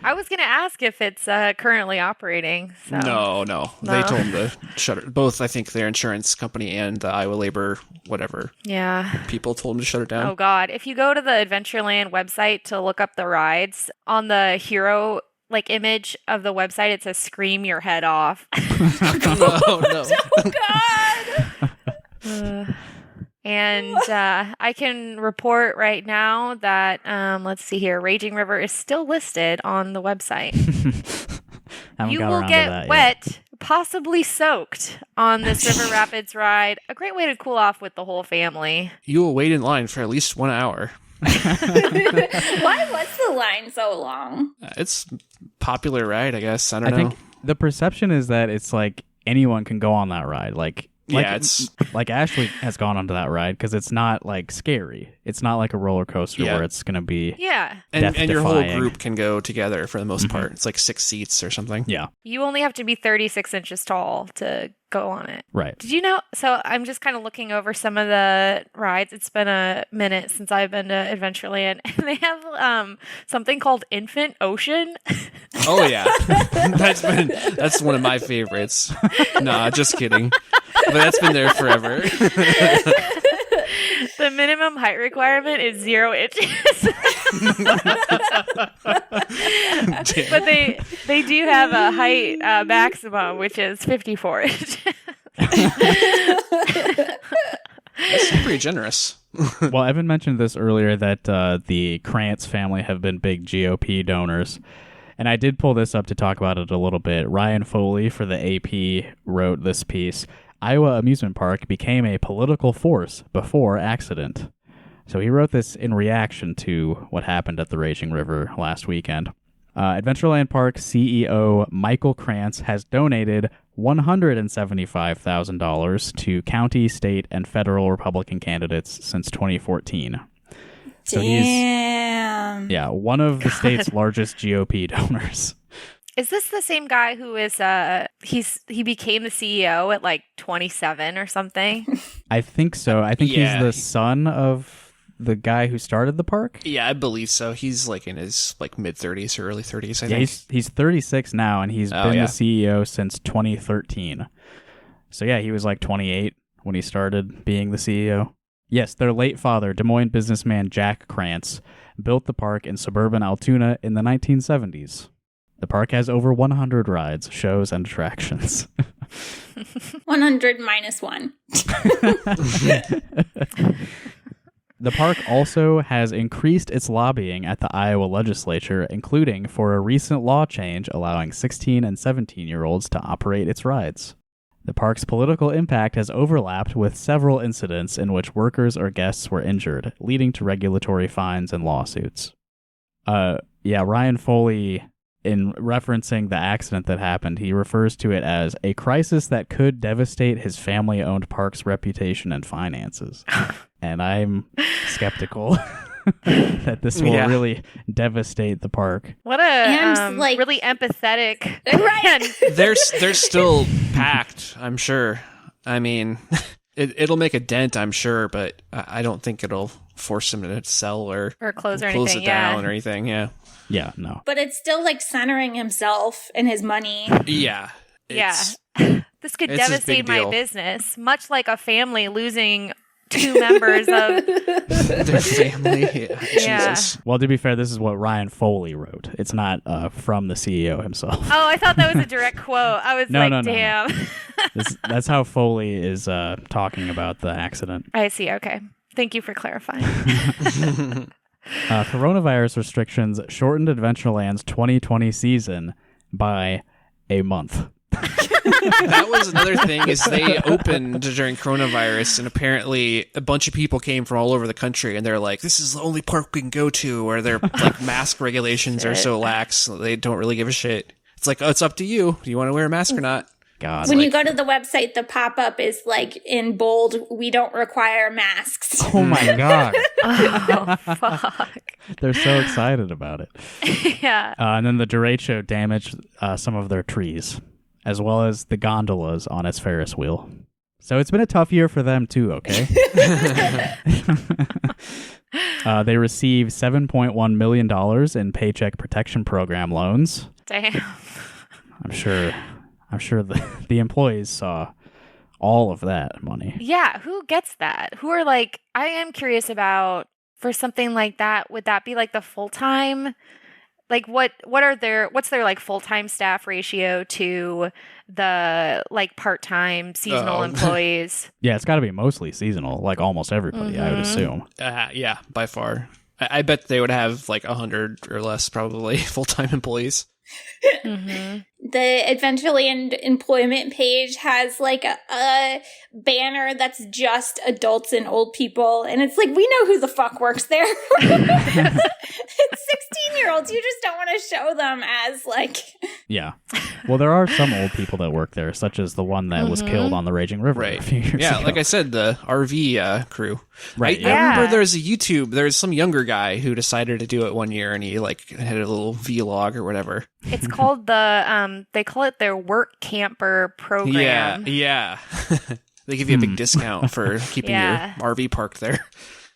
S1: I was going to ask if it's currently operating. So.
S2: No. They told them to shut it. Both, I think, their insurance company and the Iowa Labor, whatever,
S1: Yeah.
S2: people told them to shut it down.
S1: Oh, God. If you go to the Adventureland website to look up the rides, on the hero image of the website, it says "Scream your head off."
S2: No.
S4: Oh, God!
S1: And I can report right now that, let's see here, Raging River is still listed on the website.
S3: Haven't
S1: You
S3: got
S1: will
S3: around to
S1: get
S3: that
S1: wet, possibly soaked on this River Rapids ride. A great way to cool off with the whole family.
S2: You will wait in line for at least 1 hour.
S4: Why was the line so long?
S2: It's popular ride, I guess. I don't know.
S3: think the perception is that it's like anyone can go on that ride.
S2: It's
S3: Like Ashley has gone onto that ride because it's not like scary. It's not like a roller coaster
S2: Yeah.
S3: where it's going to be.
S1: Yeah.
S2: and your whole
S3: death-defying.
S2: group can go together for the most part. It's like 6 seats or something.
S3: Yeah,
S1: You only have to be 36 inches tall to go on it.
S3: right.
S1: Did you know? So I'm just kind of looking over some of the rides. It's been a minute since I've been to Adventureland, and they have something called Infant Ocean.
S2: Oh yeah, that's one of my favorites. Nah, just kidding. But that's been there forever.
S1: The minimum height requirement is 0 inches. But they do have a height maximum, which is 54 inches.
S2: That's pretty generous.
S3: Well, Evan mentioned this earlier that the Krantz family have been big GOP donors. And I did pull this up to talk about it a little bit. Ryan Foley for the AP wrote this piece. Iowa Amusement Park became a political force before accident. So he wrote this in reaction to what happened at the Raging River last weekend. Adventureland Park CEO Michael Krantz has donated $175,000 to county, state, and federal Republican candidates since 2014. So
S4: Damn.
S3: he's one of the state's largest GOP donors.
S1: Is this the same guy who is he became the CEO at like 27 or something?
S3: I think so. I think
S2: Yeah.
S3: he's the son of the guy who started the park.
S2: Yeah, I believe so. He's like in his like mid 30s or early 30s. I
S3: Yeah,
S2: think.
S3: he's 36 now, and he's been
S2: yeah.
S3: the CEO since 2013. So yeah, he was like 28 when he started being the CEO. Yes, their late father, Des Moines businessman Jack Krantz, built the park in suburban Altoona in the 1970s. The park has over 100 rides, shows, and attractions.
S4: 100 minus 1.
S3: The park also has increased its lobbying at the Iowa legislature, including for a recent law change allowing 16 and 17-year-olds to operate its rides. The park's political impact has overlapped with several incidents in which workers or guests were injured, leading to regulatory fines and lawsuits. Ryan Foley, in referencing the accident that happened, he refers to it as a crisis that could devastate his family-owned park's reputation and finances. And I'm skeptical that this will really devastate the park.
S1: What a
S4: And,
S1: really empathetic.
S4: Right.
S2: They're still packed, I'm sure. I mean, it'll make a dent, I'm sure, but I don't think it'll force them to sell or
S1: close or
S2: close
S1: anything.
S2: it down or anything. Yeah.
S3: Yeah, no.
S4: But it's still like centering himself and his money.
S2: Yeah.
S1: Yeah. This could
S2: it's a
S1: devastate
S2: big
S1: my
S2: deal.
S1: business, much like a family losing 2 members of.
S2: Their family. Yeah.
S1: Yeah.
S2: Jesus.
S3: Well, to be fair, this is what Ryan Foley wrote. It's not from the CEO himself.
S1: Oh, I thought that was a direct quote. I was
S3: No,
S1: like,
S3: no.
S1: damn.
S3: That's how Foley is talking about the accident.
S1: I see. Okay. Thank you for clarifying.
S3: Coronavirus restrictions shortened Adventureland's 2020 season by a month.
S2: That was another thing is they opened during coronavirus and apparently a bunch of people came from all over the country and they're like, this is the only park we can go to where their like mask regulations are so lax so they don't really give a shit. It's like, oh, it's up to you. Do you want to wear a mask or not?
S3: God.
S4: When you go to the website, the pop-up is like in bold, we don't require masks.
S3: Oh my God.
S1: Oh, fuck.
S3: They're so excited about it.
S1: Yeah.
S3: And then the Durate show damaged some of their trees, as well as the gondolas on its Ferris wheel. So it's been a tough year for them too, okay? They received $7.1 million in Paycheck Protection Program loans.
S1: Damn.
S3: I'm sure the employees saw all of that money.
S1: Yeah. Who gets that? Who are like, I am curious about for something like that. Would that be like the full-time Like what's their like full-time staff ratio to the like part-time seasonal employees?
S3: Yeah, it's got to be mostly seasonal, like almost everybody, I would assume.
S2: Yeah, by far. I bet they would have like 100 or less probably full-time employees.
S4: The Adventureland employment page has like a banner that's just adults and old people, and it's like, we know who the fuck works there. It's 16-year-olds. You just don't want to show them as like...
S3: Yeah. Well, there are some old people that work there, such as the one that was killed on the Raging River a few years ago.
S2: Like I said, the RV crew.
S3: Right.
S2: I remember there's some younger guy who decided to do it one year, and he like had a little vlog or whatever.
S1: It's called they call it their work camper program.
S2: Yeah. They give you a big discount for keeping your RV parked there.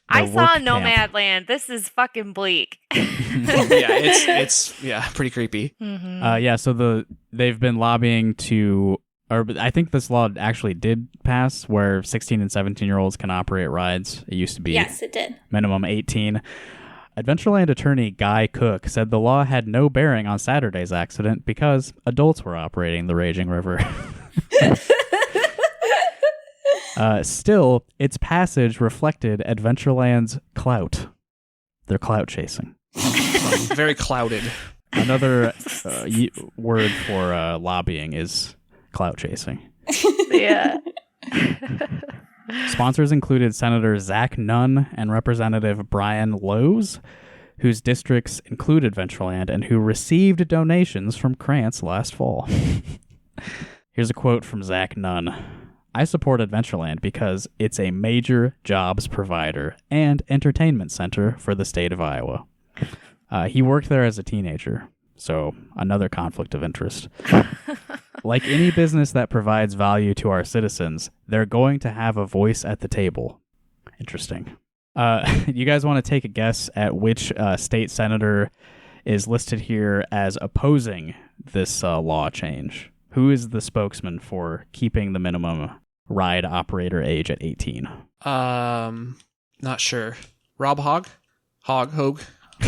S1: I saw Nomadland. This is fucking bleak.
S2: It's pretty creepy.
S3: So they've been lobbying or I think this law actually did pass where 16 and 17-year-olds can operate rides. It used to be
S4: Yes, it did.
S3: Minimum 18. Adventureland attorney Guy Cook said the law had no bearing on Saturday's accident because adults were operating the Raging River. Still, its passage reflected Adventureland's clout. They're clout chasing.
S2: Very clouded.
S3: Another word for lobbying is clout chasing.
S1: Yeah.
S3: Sponsors included Senator Zach Nunn and Representative Brian Lowe's, whose districts include Adventureland and who received donations from Krantz last fall. Here's a quote from Zach Nunn. I support Adventureland because it's a major jobs provider and entertainment center for the state of Iowa. He worked there as a teenager, so another conflict of interest. Like any business that provides value to our citizens, they're going to have a voice at the table. Interesting. You guys want to take a guess at which state senator is listed here as opposing this law change? Who is the spokesman for keeping the minimum ride operator age at 18?
S2: Not sure. Rob Hogg? Hogue?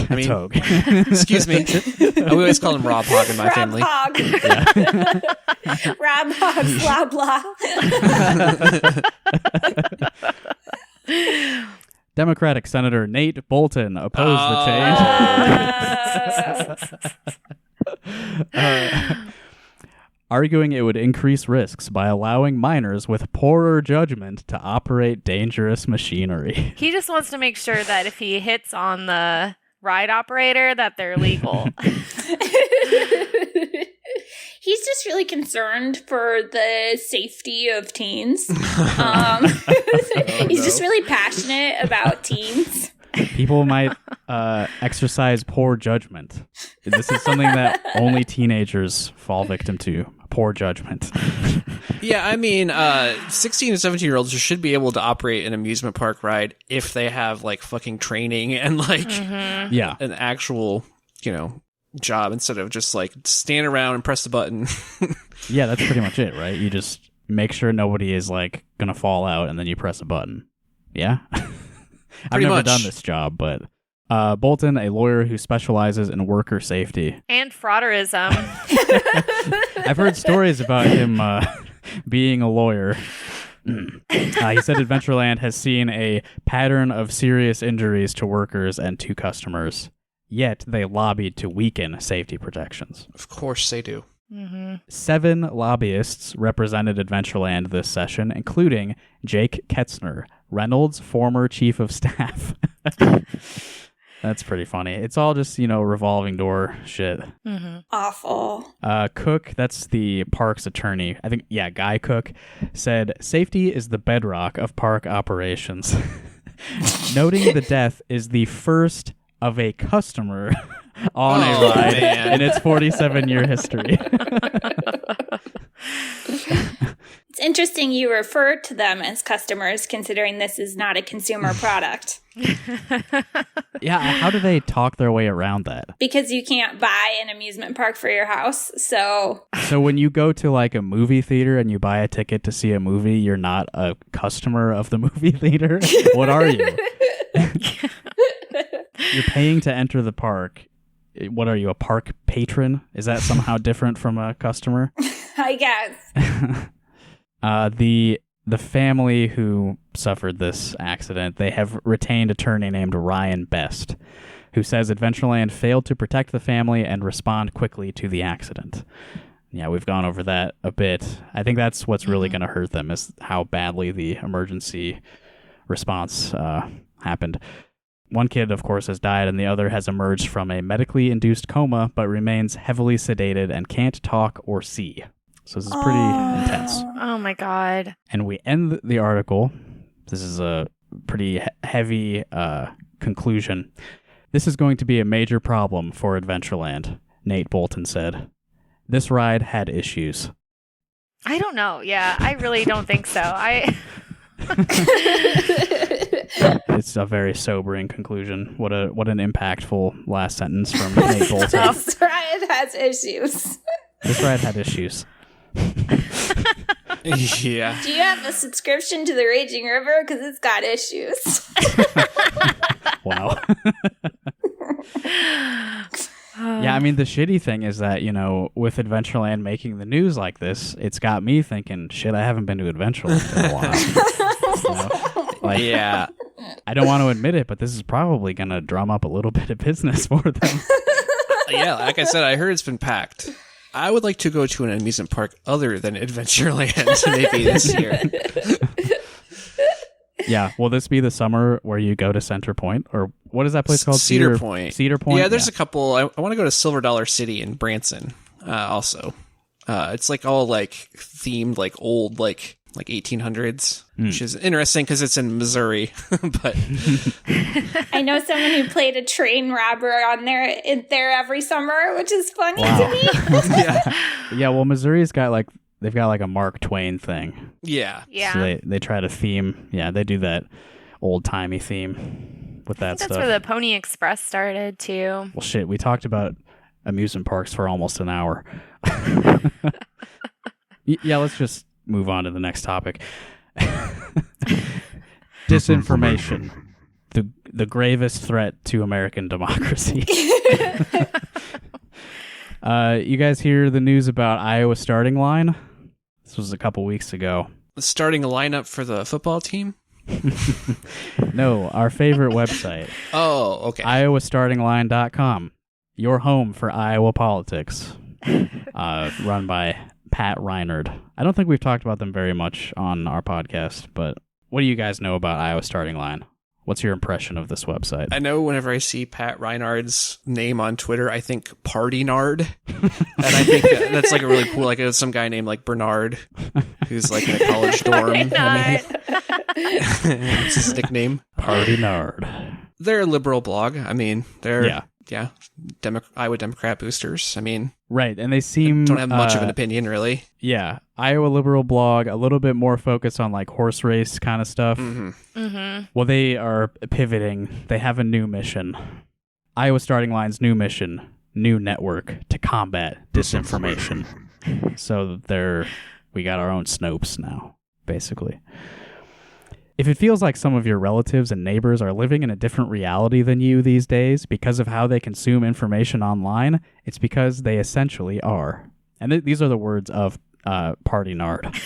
S2: I mean,
S3: Hogue.
S2: Excuse me. We always call him Rob Hogg in my family.
S4: Hogg. Rob Hogg, blah, blah.
S3: Democratic Senator Nate Bolton opposed the change. Arguing it would increase risks by allowing minors with poorer judgment to operate dangerous machinery.
S1: He just wants to make sure that if he hits on the ride operator, that they're legal.
S4: He's just really concerned for the safety of teens. He's just really passionate about teens.
S3: People might exercise poor judgment. This is something that only teenagers fall victim to. Poor judgment.
S2: Yeah, I mean, 16 and 17-year-olds should be able to operate an amusement park ride if they have, like, fucking training and, like, an actual, job instead of just, like, stand around and press the button.
S3: Yeah, that's pretty much it, right? You just make sure nobody is, like, gonna fall out and then you press a button. Yeah? I've never done this job, but Bolton, a lawyer who specializes in worker safety.
S1: And frauderism.
S3: I've heard stories about him being a lawyer. He said Adventureland has seen a pattern of serious injuries to workers and to customers, yet they lobbied to weaken safety protections.
S2: Of course they do.
S3: 7 lobbyists represented Adventureland this session, including Jake Ketzner, Reynolds' former chief of staff. That's pretty funny. It's all just, revolving door shit.
S4: Awful.
S3: Cook, that's the park's attorney. I think, Guy Cook, said, safety is the bedrock of park operations. Noting the death is the first of a customer on a ride in its 47-year history.
S4: It's interesting you refer to them as customers, considering this is not a consumer product.
S3: Yeah, how do they talk their way around that?
S4: Because you can't buy an amusement park for your house, so...
S3: So when you go to, like, a movie theater and you buy a ticket to see a movie, you're not a customer of the movie theater? What are you? You're paying to enter the park. what are you, a park patron? Is that somehow different from a customer?
S4: I guess.
S3: The family who suffered this accident, they have retained an attorney named Ryan Best, who says Adventureland failed to protect the family and respond quickly to the accident. Yeah, we've gone over that a bit. I think that's what's really going to hurt them, is how badly the emergency response happened. One kid, of course, has died, and the other has emerged from a medically induced coma, but remains heavily sedated and can't talk or see. So this is pretty intense.
S1: Oh my God.
S3: And we end the article. This is a pretty heavy conclusion. This is going to be a major problem for Adventureland, Nate Bolton said. This ride had issues.
S1: I don't know. Yeah, I really don't think so.
S3: It's a very sobering conclusion. What an impactful last sentence from Nate Bolton.
S4: This ride has issues.
S3: This ride had issues.
S2: Yeah.
S4: Do you have a subscription to the Raging River? Because it's got issues.
S3: Wow. Yeah, I mean, the shitty thing is that, with Adventureland making the news like this, it's got me thinking, shit, I haven't been to Adventureland in a while.
S2: Yeah.
S3: I don't want to admit it, but this is probably going to drum up a little bit of business for them.
S2: Yeah, like I said, I heard it's been packed. I would like to go to an amusement park other than Adventureland maybe this year.
S3: Yeah, will this be the summer where you go to Center Point? Or what is that place called?
S2: Cedar Point.
S3: Cedar Point?
S2: Yeah, there's a couple. I want to go to Silver Dollar City in Branson also. It's like all like themed, like old, like 1800s, which is interesting because it's in Missouri. But
S4: I know someone who played a train robber on there every summer, which is funny to me.
S3: Yeah, well, Missouri's got they've got a Mark Twain thing.
S2: Yeah.
S3: So they try to theme, they do that old-timey theme with that stuff.
S1: That's where the Pony Express started, too.
S3: Well, shit, we talked about amusement parks for almost an hour. Yeah, let's just move on to the next topic. Disinformation. The gravest threat to American democracy. You guys hear the news about Iowa starting line? This was a couple weeks ago.
S2: Starting a lineup for the football team?
S3: No, our favorite website.
S2: Oh, okay.
S3: iowastartingline.com. Your home for Iowa politics. Run by Pat Reinard. I don't think we've talked about them very much on our podcast, but what do you guys know about Iowa Starting Line? What's your impression of this website?
S2: I know whenever I see Pat Reinard's name on Twitter, I think Party Nard. And I think that's like a really cool, it's some guy named like Bernard, who's like in a college dorm. What's his nickname?
S3: Party Nard.
S2: They're a liberal blog. I mean, they're Iowa Democrat boosters. I mean,
S3: right, and they seem
S2: don't have much of an opinion, really.
S3: Yeah, Iowa liberal blog, a little bit more focused on like horse race kind of stuff.
S2: Mm-hmm.
S1: Mm-hmm.
S3: Well, they are pivoting. They have a new mission. Iowa Starting Line's new mission, new network to combat disinformation. So we got our own Snopes now, basically. If it feels like some of your relatives and neighbors are living in a different reality than you these days because of how they consume information online, it's because they essentially are. And these are the words of Party Nard.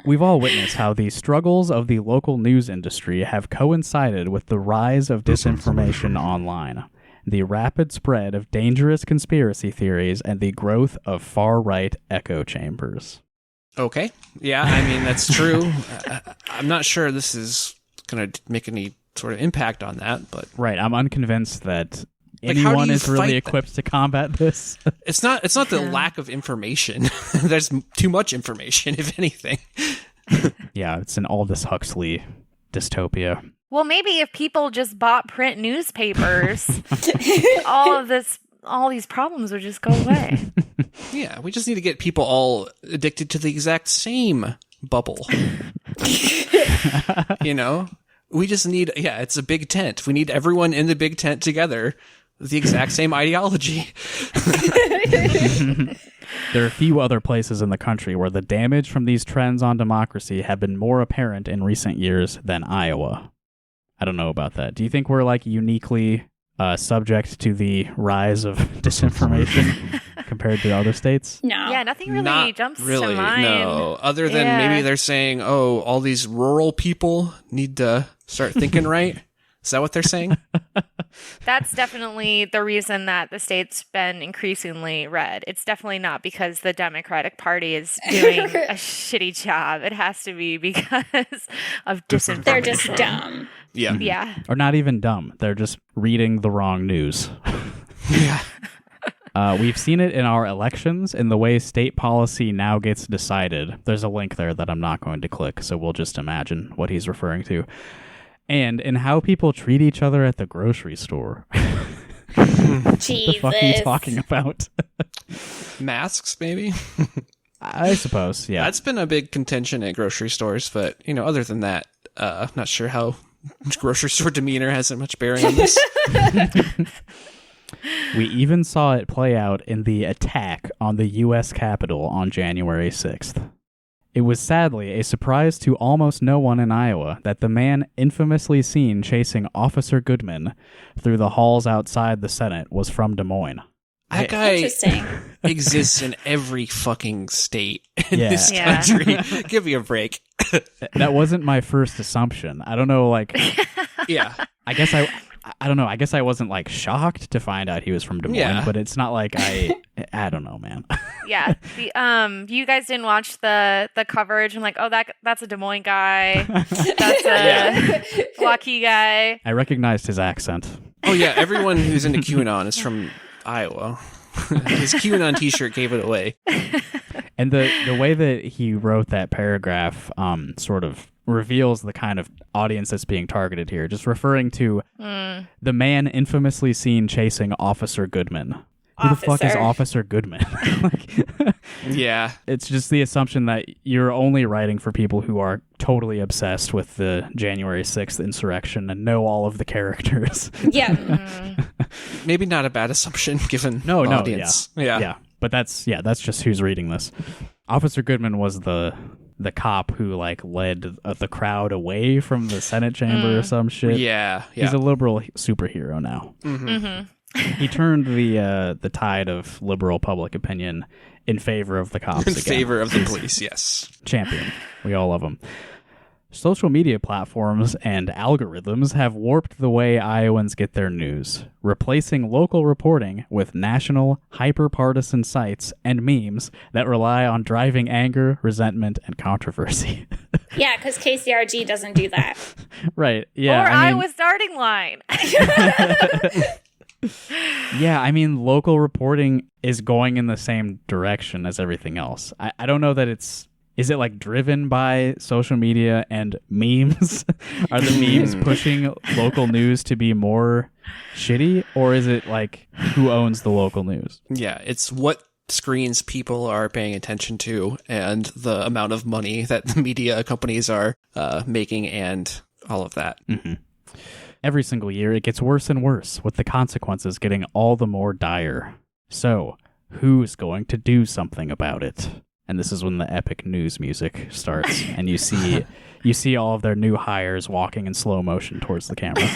S3: We've all witnessed how the struggles of the local news industry have coincided with the rise of disinformation online, the rapid spread of dangerous conspiracy theories, and the growth of far-right echo chambers.
S2: Okay. Yeah, I mean, that's true. I'm not sure this is going to make any sort of impact on that, but...
S3: Right, I'm unconvinced that anyone is really equipped to combat this.
S2: It's not the lack of information. There's too much information, if anything.
S3: Yeah, it's an Aldous Huxley dystopia.
S1: Well, maybe if people just bought print newspapers, all these problems would just go away.
S2: Yeah, we just need to get people all addicted to the exact same bubble. We just need, it's a big tent. We need everyone in the big tent together with the exact same ideology.
S3: There are few other places in the country where the damage from these trends on democracy have been more apparent in recent years than Iowa. I don't know about that. Do you think we're uniquely subject to the rise of disinformation compared to other states?
S4: No.
S1: Yeah, nothing really
S2: Not
S1: jumps
S2: really,
S1: to mind.
S2: no. Other than
S1: Yeah.
S2: maybe they're saying, oh, all these rural people need to start thinking right. Is that what they're saying?
S1: That's definitely the reason that the state's been increasingly red. It's definitely not because the Democratic Party is doing a shitty job. It has to be because of disinformation.
S4: They're just dumb.
S2: Yeah.
S1: Yeah.
S3: Or not even dumb. They're just reading the wrong news.
S2: Yeah.
S3: We've seen it in our elections, in the way state policy now gets decided. There's a link there that I'm not going to click, so we'll just imagine what he's referring to. And in how people treat each other at the grocery store.
S4: Jesus.
S3: The fuck are you talking about?
S2: Masks, maybe?
S3: I suppose, yeah.
S2: That's been a big contention at grocery stores, but, other than that, I'm not sure how grocery store demeanor has that much bearing on this.
S3: We even saw it play out in the attack on the U.S. Capitol on January 6th. It was sadly a surprise to almost no one in Iowa that the man infamously seen chasing Officer Goodman through the halls outside the Senate was from Des Moines.
S2: That guy
S4: Interesting.
S2: exists in every fucking state in
S3: Yeah.
S2: this
S1: Yeah.
S2: country. Give me a break.
S3: That wasn't my first assumption. I don't know,
S2: Yeah.
S3: I guess I don't know. I guess I wasn't shocked to find out he was from Des Moines,
S2: Yeah.
S3: but it's not like I don't know, man.
S1: Yeah. You guys didn't watch the coverage. I'm like, oh, that's a Des Moines guy. That's a Waukee guy.
S3: I recognized his accent.
S2: Oh, yeah. Everyone who's into QAnon is from Iowa. His QAnon t-shirt gave it away.
S3: And the way that he wrote that paragraph sort of reveals the kind of audience that's being targeted here, just referring to the man infamously seen chasing Officer Goodman. Who the fuck is
S4: Officer.
S3: Officer Goodman?
S2: Yeah.
S3: It's just the assumption that you're only writing for people who are totally obsessed with the January 6th insurrection and know all of the characters.
S4: Yeah.
S2: Maybe not a bad assumption given
S3: No,
S2: audience.
S3: Yeah. But that's just who's reading this. Officer Goodman was the cop who led the crowd away from the Senate chamber or some shit.
S2: Yeah.
S3: He's a liberal superhero now.
S1: Mm-hmm.
S3: He turned the tide of liberal public opinion in favor of the cops
S2: In
S3: again.
S2: favor of the police, yes.
S3: Champion. We all love him. Social media platforms and algorithms have warped the way Iowans get their news, replacing local reporting with national, hyper-partisan sites and memes that rely on driving anger, resentment, and controversy.
S4: Yeah, because KCRG doesn't do that.
S3: Right. Yeah.
S1: Or
S3: I mean,
S1: Iowa starting line.
S3: yeah, I mean, local reporting is going in the same direction as everything else. I don't know that it's... Is it driven by social media and memes? Are the memes pushing local news to be more shitty? Or is it who owns the local news?
S2: Yeah, it's what screens people are paying attention to and the amount of money that the media companies are making and all of that.
S3: Mm-hmm. Every single year, it gets worse and worse, with the consequences getting all the more dire. So, who's going to do something about it? And this is when the epic news music starts, and you see all of their new hires walking in slow motion towards the camera.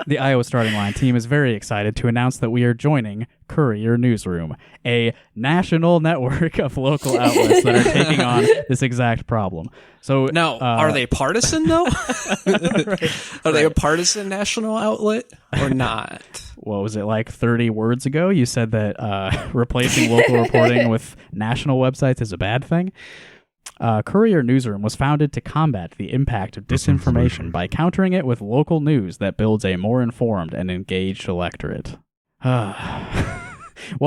S3: The Iowa Starting Line team is very excited to announce that we are joining Courier Newsroom, a national network of local outlets that are taking on this exact problem. So
S2: Now, are they partisan, though? Are they a partisan national outlet or not?
S3: What was it, 30 words ago? You said that replacing local reporting with national websites is a bad thing. Courier Newsroom was founded to combat the impact of disinformation by countering it with local news that builds a more informed and engaged electorate. Well,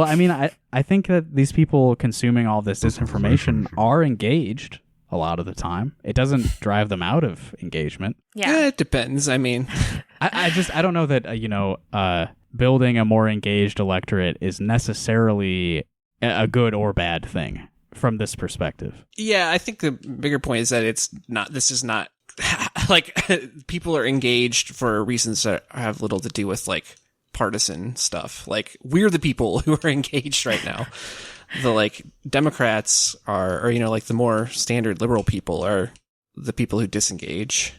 S3: I mean, I think that these people consuming all this disinformation are engaged a lot of the time. It doesn't drive them out of engagement.
S1: Yeah.
S2: It depends. I mean,
S3: I don't know that, building a more engaged electorate is necessarily a good or bad thing from this perspective.
S2: yeah, I think the bigger point is that this is not people are engaged for reasons that have little to do with partisan stuff. We're the people who are engaged right now. The Democrats are, or the more standard liberal people are the people who disengage,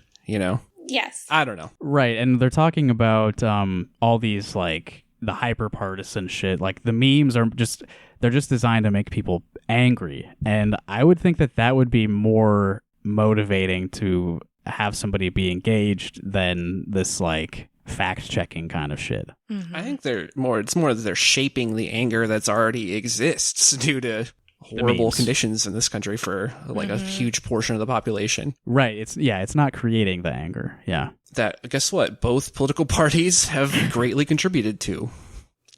S4: Yes.
S2: I don't know.
S3: Right, and they're talking about all these like the hyper partisan shit. Like the memes are they're just designed to make people angry, and I would think that would be more motivating to have somebody be engaged than this like fact checking kind of shit.
S1: Mm-hmm.
S2: I think it's more that they're shaping the anger that's already exists due to horrible conditions in this country for like a huge portion of the population.
S3: Right. It's not creating the anger. Yeah.
S2: That, guess what? Both political parties have greatly contributed to.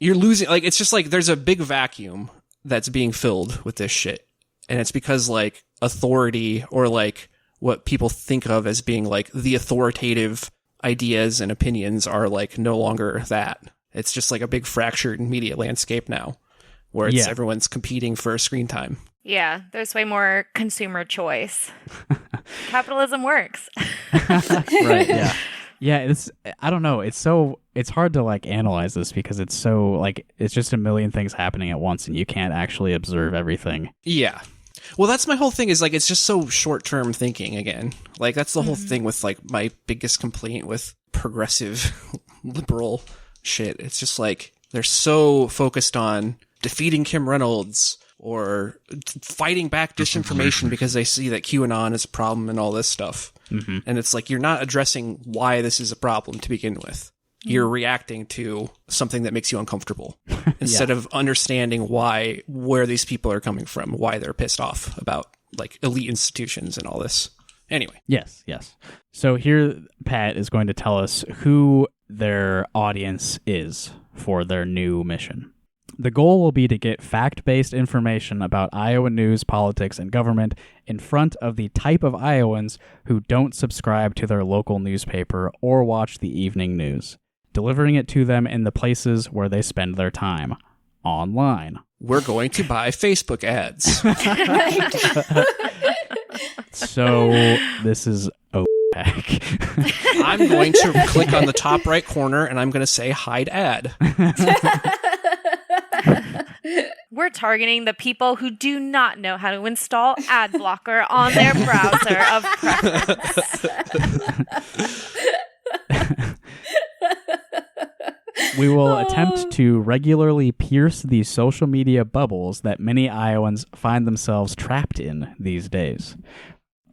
S2: You're losing, like, it's just like there's a big vacuum that's being filled with this shit. And it's because like authority, or like what people think of as being like the authoritative ideas and opinions, are like no longer that. It's just like a big fractured media landscape now, where it's everyone's competing for screen time.
S1: Yeah, there's way more consumer choice. Capitalism works.
S3: Right, yeah. Yeah, I don't know. It's hard to like analyze this because it's so like it's just a million things happening at once and you can't actually observe everything.
S2: Yeah. Well, that's my whole thing, is like it's just so short-term thinking again. Like that's the whole thing with like my biggest complaint with progressive liberal shit. It's just like they're so focused on defeating Kim Reynolds or fighting back disinformation because they see that QAnon is a problem and all this stuff. Mm-hmm. And it's like, you're not addressing why this is a problem to begin with. You're reacting to something that makes you uncomfortable instead of understanding where these people are coming from, why they're pissed off about like elite institutions and all this. Anyway.
S3: Yes. So here Pat is going to tell us who their audience is for their new mission. The goal will be to get fact-based information about Iowa news, politics, and government in front of the type of Iowans who don't subscribe to their local newspaper or watch the evening news, delivering it to them in the places where they spend their time, online.
S2: We're going to buy Facebook ads.
S3: So this is OPEC.
S2: I'm going to click on the top right corner and I'm going to say hide ad.
S1: We're targeting the people who do not know how to install ad blocker on their browser of preference.
S3: We will attempt to regularly pierce the social media bubbles that many Iowans find themselves trapped in these days.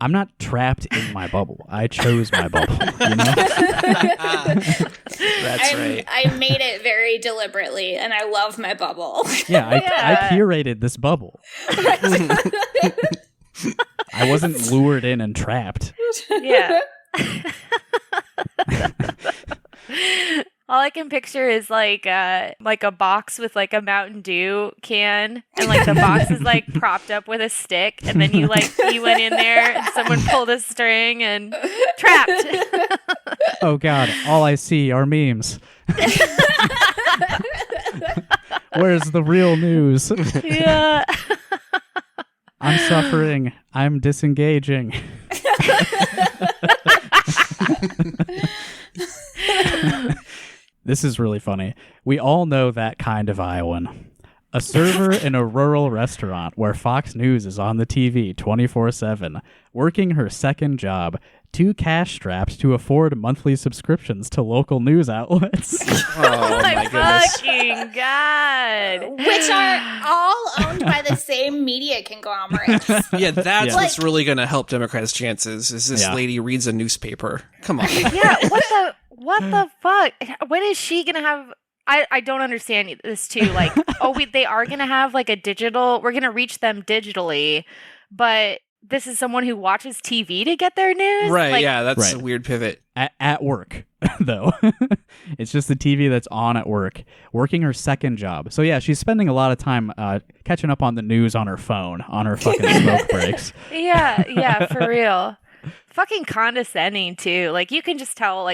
S3: I'm not trapped in my bubble. I chose my bubble, you know?
S2: That's right.
S4: I made it very deliberately, and I love my bubble.
S3: Yeah, I curated this bubble. I wasn't lured in and trapped.
S1: Yeah. All I can picture is like a box with like a Mountain Dew can, and like the box is like propped up with a stick, and then you went in there and someone pulled a string and trapped.
S3: Oh God, all I see are memes. Where's the real news?
S1: Yeah.
S3: I'm suffering. I'm disengaging. This is really funny. We all know that kind of Iowan. A server in a rural restaurant where Fox News is on the TV 24/7, working her second job, too cash strapped to afford monthly subscriptions to local news outlets.
S2: Oh my goodness.
S1: Fucking God.
S4: Which are all owned by the same media conglomerates.
S2: Yeah, that's
S3: Yeah.
S2: what's really going to help Democrats' chances, is this lady reads a newspaper. Come on.
S1: Yeah, what the fuck? When is she gonna have? I don't understand this too. Like, they are gonna have like a digital. We're gonna reach them digitally, but this is someone who watches TV to get their news.
S2: Right?
S1: Like,
S2: Yeah, that's
S3: Right.
S2: a weird pivot.
S3: At work, though. It's just the TV that's on at work, working her second job. So yeah, she's spending a lot of time catching up on the news on her phone, on her fucking smoke breaks.
S1: Yeah, for real. Fucking condescending too. Like, you can just tell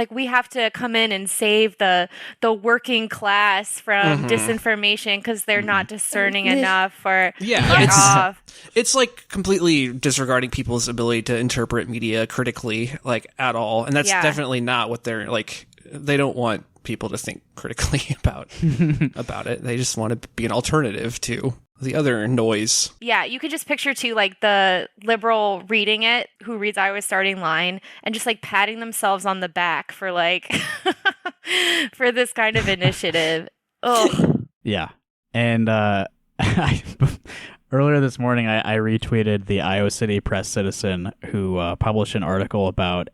S1: we have to come in and save the working class from disinformation because they're not discerning enough, or
S2: It's like completely disregarding people's ability to interpret media critically, like at all. And that's definitely not what they're like. They don't want people to think critically about it. They just want to be an alternative to the other noise.
S1: Yeah, you could just picture too, like the liberal reading it, who reads Iowa's starting line, and just like patting themselves on the back for like for this kind of initiative. Oh,
S3: Yeah. And earlier this morning, I retweeted the Iowa City Press Citizen, who published an article about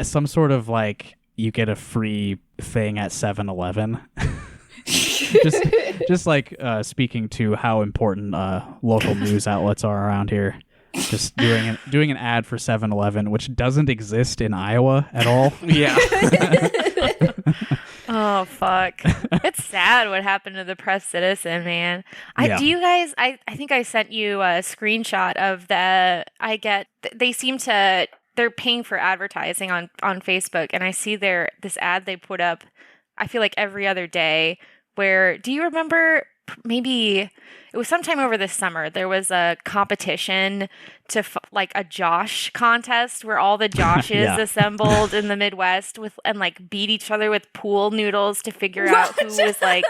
S3: some sort of like you get a free thing at 7-Eleven. just like speaking to how important local news outlets are around here. Just doing an ad for 7-Eleven, which doesn't exist in Iowa at all.
S2: Yeah.
S1: oh fuck! It's sad what happened to the Press Citizen, man. Do you guys? I think I sent you a screenshot of they seem to. They're paying for advertising on Facebook, and I see this ad they put up. I feel like every other day. Where do you remember? Maybe it was sometime over this summer. There was a competition to like a Josh contest where all the Joshes assembled in the Midwest and like beat each other with pool noodles to figure out who was like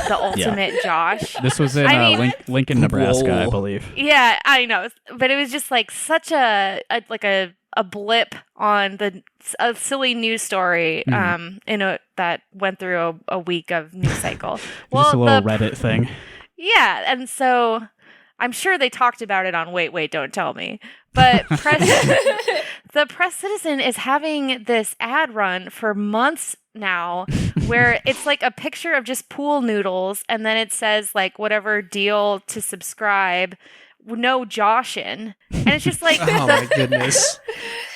S1: the ultimate Josh.
S3: This was in Lincoln, Nebraska, I believe.
S1: Yeah, I know, but it was just like such a blip on a silly news story that went through a week of news cycle.
S3: Well, just a little Reddit thing.
S1: Yeah, and so I'm sure they talked about it on Wait, Don't Tell Me. But the Press Citizen is having this ad run for months now where it's like a picture of just pool noodles and then it says like whatever deal to subscribe, no Joshin. And it's just like
S2: oh my goodness.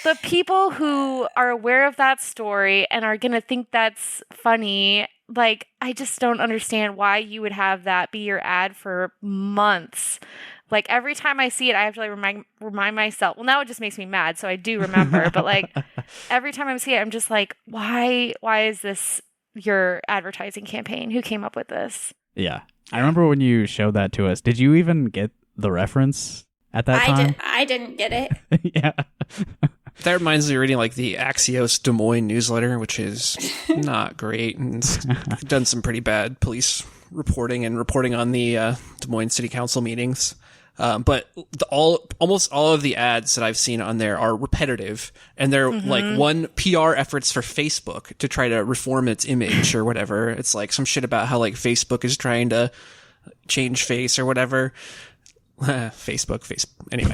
S1: The people who are aware of that story and are going to think that's funny, like, I just don't understand why you would have that be your ad for months. Like, every time I see it, I have to like remind myself. Well, now it just makes me mad, so I do remember. But like, every time I see it, I'm just like, why is this your advertising campaign? Who came up with this?
S3: Yeah. I remember when you showed that to us. Did you even get the reference at that time?
S4: I didn't get it.
S3: Yeah.
S2: That reminds me of reading like the Axios Des Moines newsletter, which is not great, and it's done some pretty bad police reporting on the Des Moines City Council meetings. But almost all of the ads that I've seen on there are repetitive, and they're like one PR efforts for Facebook to try to reform its image or whatever. It's like some shit about how like Facebook is trying to change face or whatever. Facebook. Anyway.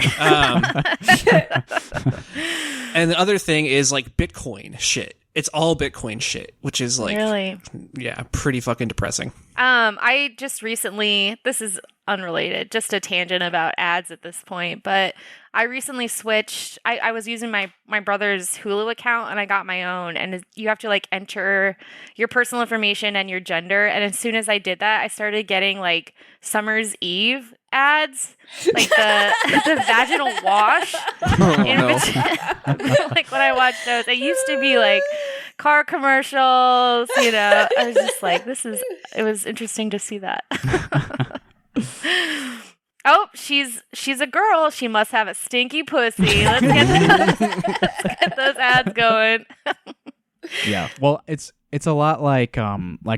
S2: And the other thing is like Bitcoin shit. It's all Bitcoin shit, which is like,
S1: really?
S2: Yeah, pretty fucking depressing.
S1: I just recently, this is unrelated, just a tangent about ads at this point, but I recently switched. I was using my brother's Hulu account and I got my own, and you have to like enter your personal information and your gender. And as soon as I did that, I started getting like Summer's Eve ads, like the vaginal wash. Like when I watch those, it used to be like car commercials, you know. I was just like, it was interesting to see that. Oh, she's a girl. She must have a stinky pussy. Let's get those ads going.
S3: Yeah. Well, it's a lot like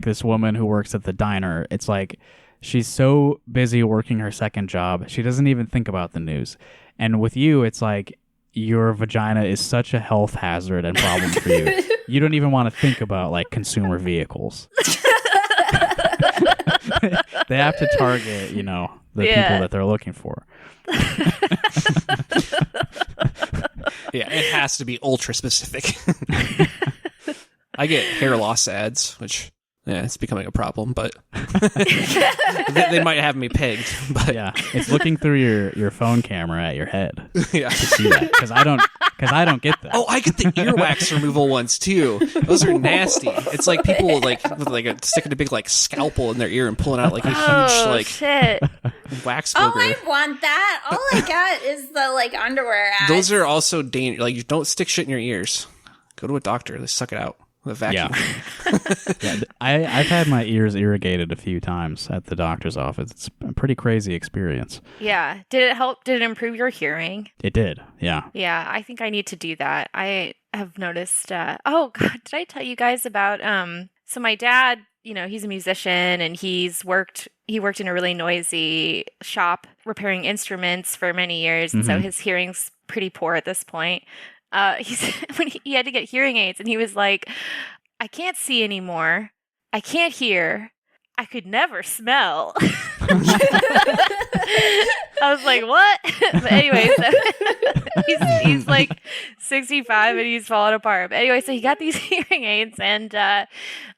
S3: this woman who works at the diner. It's like she's so busy working her second job, she doesn't even think about the news. And with you, it's like your vagina is such a health hazard and problem for you. You don't even want to think about like consumer vehicles. They have to target, you know, the people that they're looking for.
S2: Yeah, it has to be ultra specific. I get hair loss ads, which it's becoming a problem, but they might have me pegged. But
S3: yeah, it's looking through your phone camera at your head.
S2: Yeah,
S3: to see that, because I don't get that.
S2: Oh, I get the earwax removal ones too. Those are nasty. It's like people like with like sticking a big like scalpel in their ear and pulling out like a huge like
S1: shit.
S2: wax
S4: Oh,
S2: booger.
S4: I want that. All I got is the like underwear ads.
S2: Those are also dangerous. Like, you don't stick shit in your ears. Go to a doctor. They suck it out with a vacuum.
S3: Yeah. I've had my ears irrigated a few times at the doctor's office. It's a pretty crazy experience.
S1: Yeah. Did it help? Did it improve your hearing?
S3: It did. Yeah.
S1: Yeah, I think I need to do that. I have noticed. Oh God, did I tell you guys about? So my dad, he's a musician and he worked in a really noisy shop repairing instruments for many years, and so his hearing's pretty poor at this point. When he had to get hearing aids, and he was like, "I can't see anymore. I can't hear. I could never smell." I was like, what? But anyway, so he's like 65 and he's falling apart. But anyway, so he got these hearing aids, and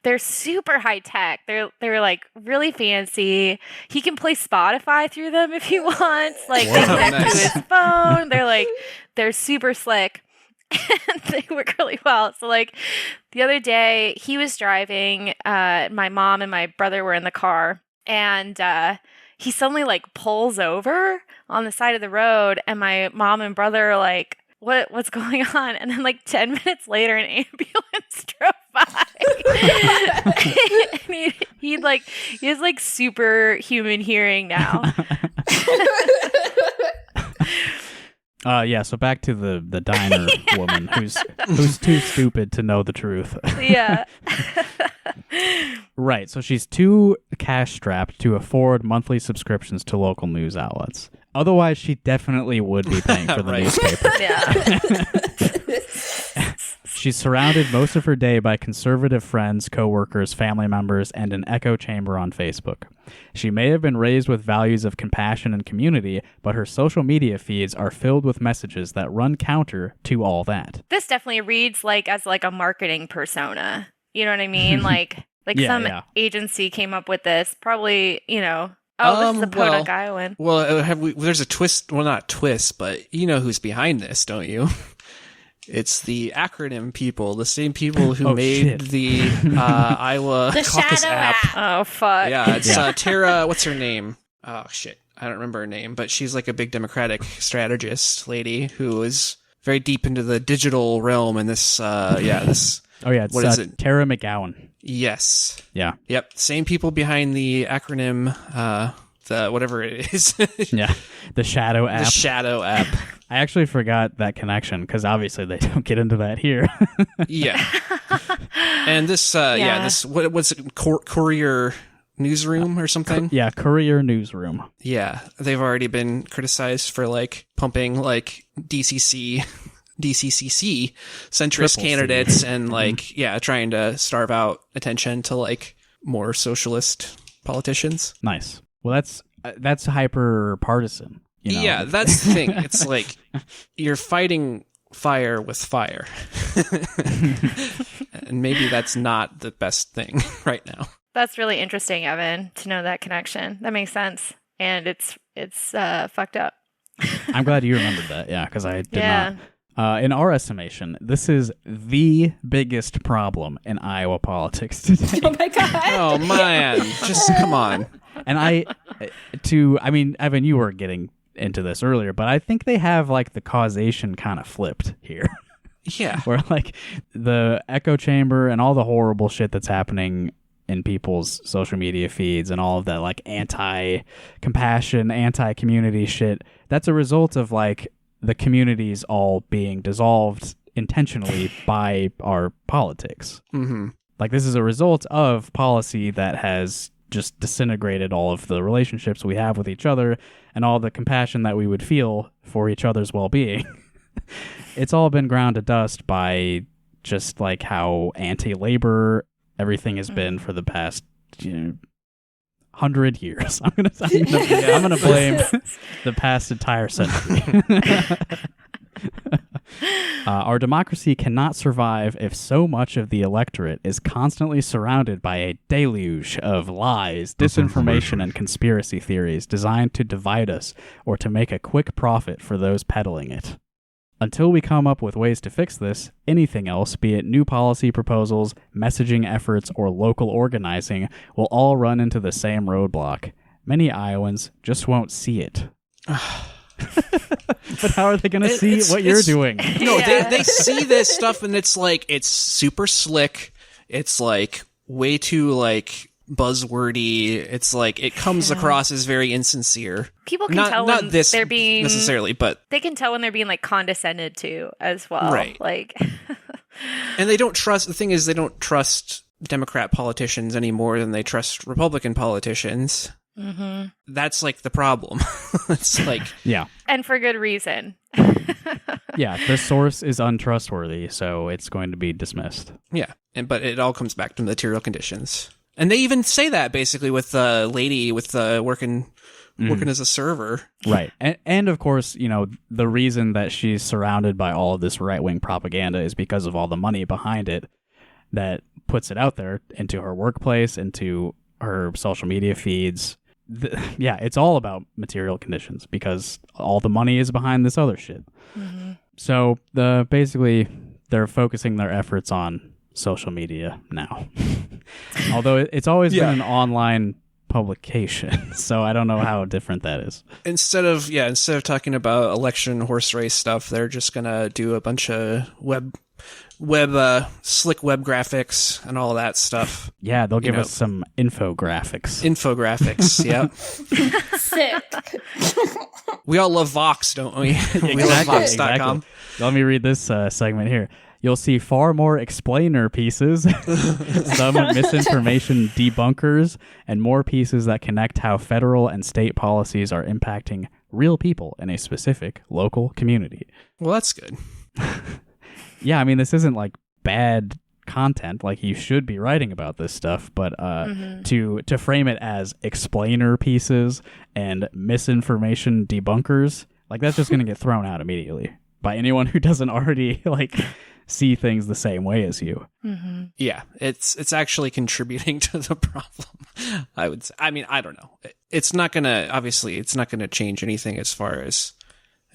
S1: they're super high tech. They're like really fancy. He can play Spotify through them if he wants. Like they connect to his phone. They're super slick. And they work really well. So like the other day he was driving, my mom and my brother were in the car, and he suddenly like pulls over on the side of the road, and my mom and brother are like, what's going on? And then like 10 minutes later an ambulance drove by. And he has like superhuman hearing now.
S3: Yeah, so back to the diner woman who's too stupid to know the truth.
S1: Yeah.
S3: Right, so she's too cash-strapped to afford monthly subscriptions to local news outlets. Otherwise, she definitely would be paying for the newspaper.
S1: Yeah.
S3: She's surrounded most of her day by conservative friends, coworkers, family members, and an echo chamber on Facebook. She may have been raised with values of compassion and community, but her social media feeds are filled with messages that run counter to all that.
S1: This definitely reads like as like a marketing persona. You know what I mean? Like some agency came up with this. Probably, this is a Podunk, Iowan.
S2: Well, there's a twist. Well, not twist, but you know who's behind this, don't you? It's the acronym people, the same people who made the Iowa Caucus app.
S1: Oh, fuck.
S2: Yeah, it's Tara, what's her name? Oh, shit. I don't remember her name, but she's like a big Democratic strategist lady who is very deep into the digital realm and this.
S3: It's
S2: what is it?
S3: Tara McGowan.
S2: Yes.
S3: Yeah.
S2: Yep. Same people behind the acronym, the whatever it is.
S3: Yeah. The Shadow app.
S2: The Shadow app.
S3: I actually forgot that connection because obviously they don't get into that here.
S2: Yeah. And this, what's it? Courier Newsroom or something?
S3: Yeah, Courier Newsroom.
S2: Yeah. They've already been criticized for like pumping like DCCC centrist candidates and like, trying to starve out attention to like more socialist politicians.
S3: Nice. Well, that's hyper partisan.
S2: Yeah, that's the thing. It's like you're fighting fire with fire. And maybe that's not the best thing right now.
S1: That's really interesting, Evan, to know that connection. That makes sense. And it's fucked up.
S3: I'm glad you remembered that. Yeah, because I did not. In our estimation, this is the biggest problem in Iowa politics today.
S4: Oh my God.
S2: Oh man, just come on.
S3: And Evan, you were getting into this earlier, but I think they have like the causation kind of flipped here.
S2: Yeah.
S3: Where like the echo chamber and all the horrible shit that's happening in people's social media feeds and all of that like anti-compassion, anti-community shit, that's a result of like the communities all being dissolved intentionally by our politics.
S2: Mm-hmm.
S3: Like this is a result of policy that has just disintegrated all of the relationships we have with each other and all the compassion that we would feel for each other's well-being. It's all been ground to dust by just like how anti-labor everything has been for the past 100 years. I'm gonna blame the past entire century. Our democracy cannot survive if so much of the electorate is constantly surrounded by a deluge of lies, disinformation, and conspiracy theories designed to divide us or to make a quick profit for those peddling it. Until we come up with ways to fix this, anything else, be it new policy proposals, messaging efforts, or local organizing, will all run into the same roadblock. Many Iowans just won't see it. But how are they going to see what you're doing?
S2: No, they see this stuff and it's like, it's super slick. It's like way too like buzzwordy. It's like, it comes across as very insincere.
S1: People can tell when they're being
S2: necessarily, but
S1: they can tell when they're being like condescended to as well.
S2: Right.
S1: Like,
S2: And they don't trust, the thing is, they don't trust Democrat politicians any more than they trust Republican politicians.
S1: Mm-hmm.
S2: That's like the problem. It's like,
S3: Yeah.
S1: And for good reason.
S3: Yeah, the source is untrustworthy, so it's going to be dismissed.
S2: yeah. But it all comes back to material conditions. And they even say that basically with the lady with the working as a server.
S3: Right. And of course, you know, the reason that she's surrounded by all of this right-wing propaganda is because of all the money behind it that puts it out there into her workplace, into her social media feeds. Yeah, it's all about material conditions because all the money is behind this other shit.
S1: Mm-hmm.
S3: So basically they're focusing their efforts on social media now. Although it's always been an online publication, so I don't know how different that is.
S2: Instead of talking about election horse race stuff, they're just gonna do a bunch of slick web graphics and all that stuff.
S3: Yeah, they'll give us some infographics.
S2: Yeah.
S4: Sick.
S2: We all love Vox, don't we? We love Vox.com.
S3: Exactly. Let me read this segment here. You'll see far more explainer pieces, some misinformation debunkers, and more pieces that connect how federal and state policies are impacting real people in a specific local community.
S2: Well, that's good.
S3: Yeah, I mean, this isn't like bad content. Like, you should be writing about this stuff, but to frame it as explainer pieces and misinformation debunkers, like, that's just going to get thrown out immediately by anyone who doesn't already like see things the same way as you.
S1: Mm-hmm.
S2: Yeah, it's actually contributing to the problem, I would say. I mean, I don't know. It's not gonna change anything as far as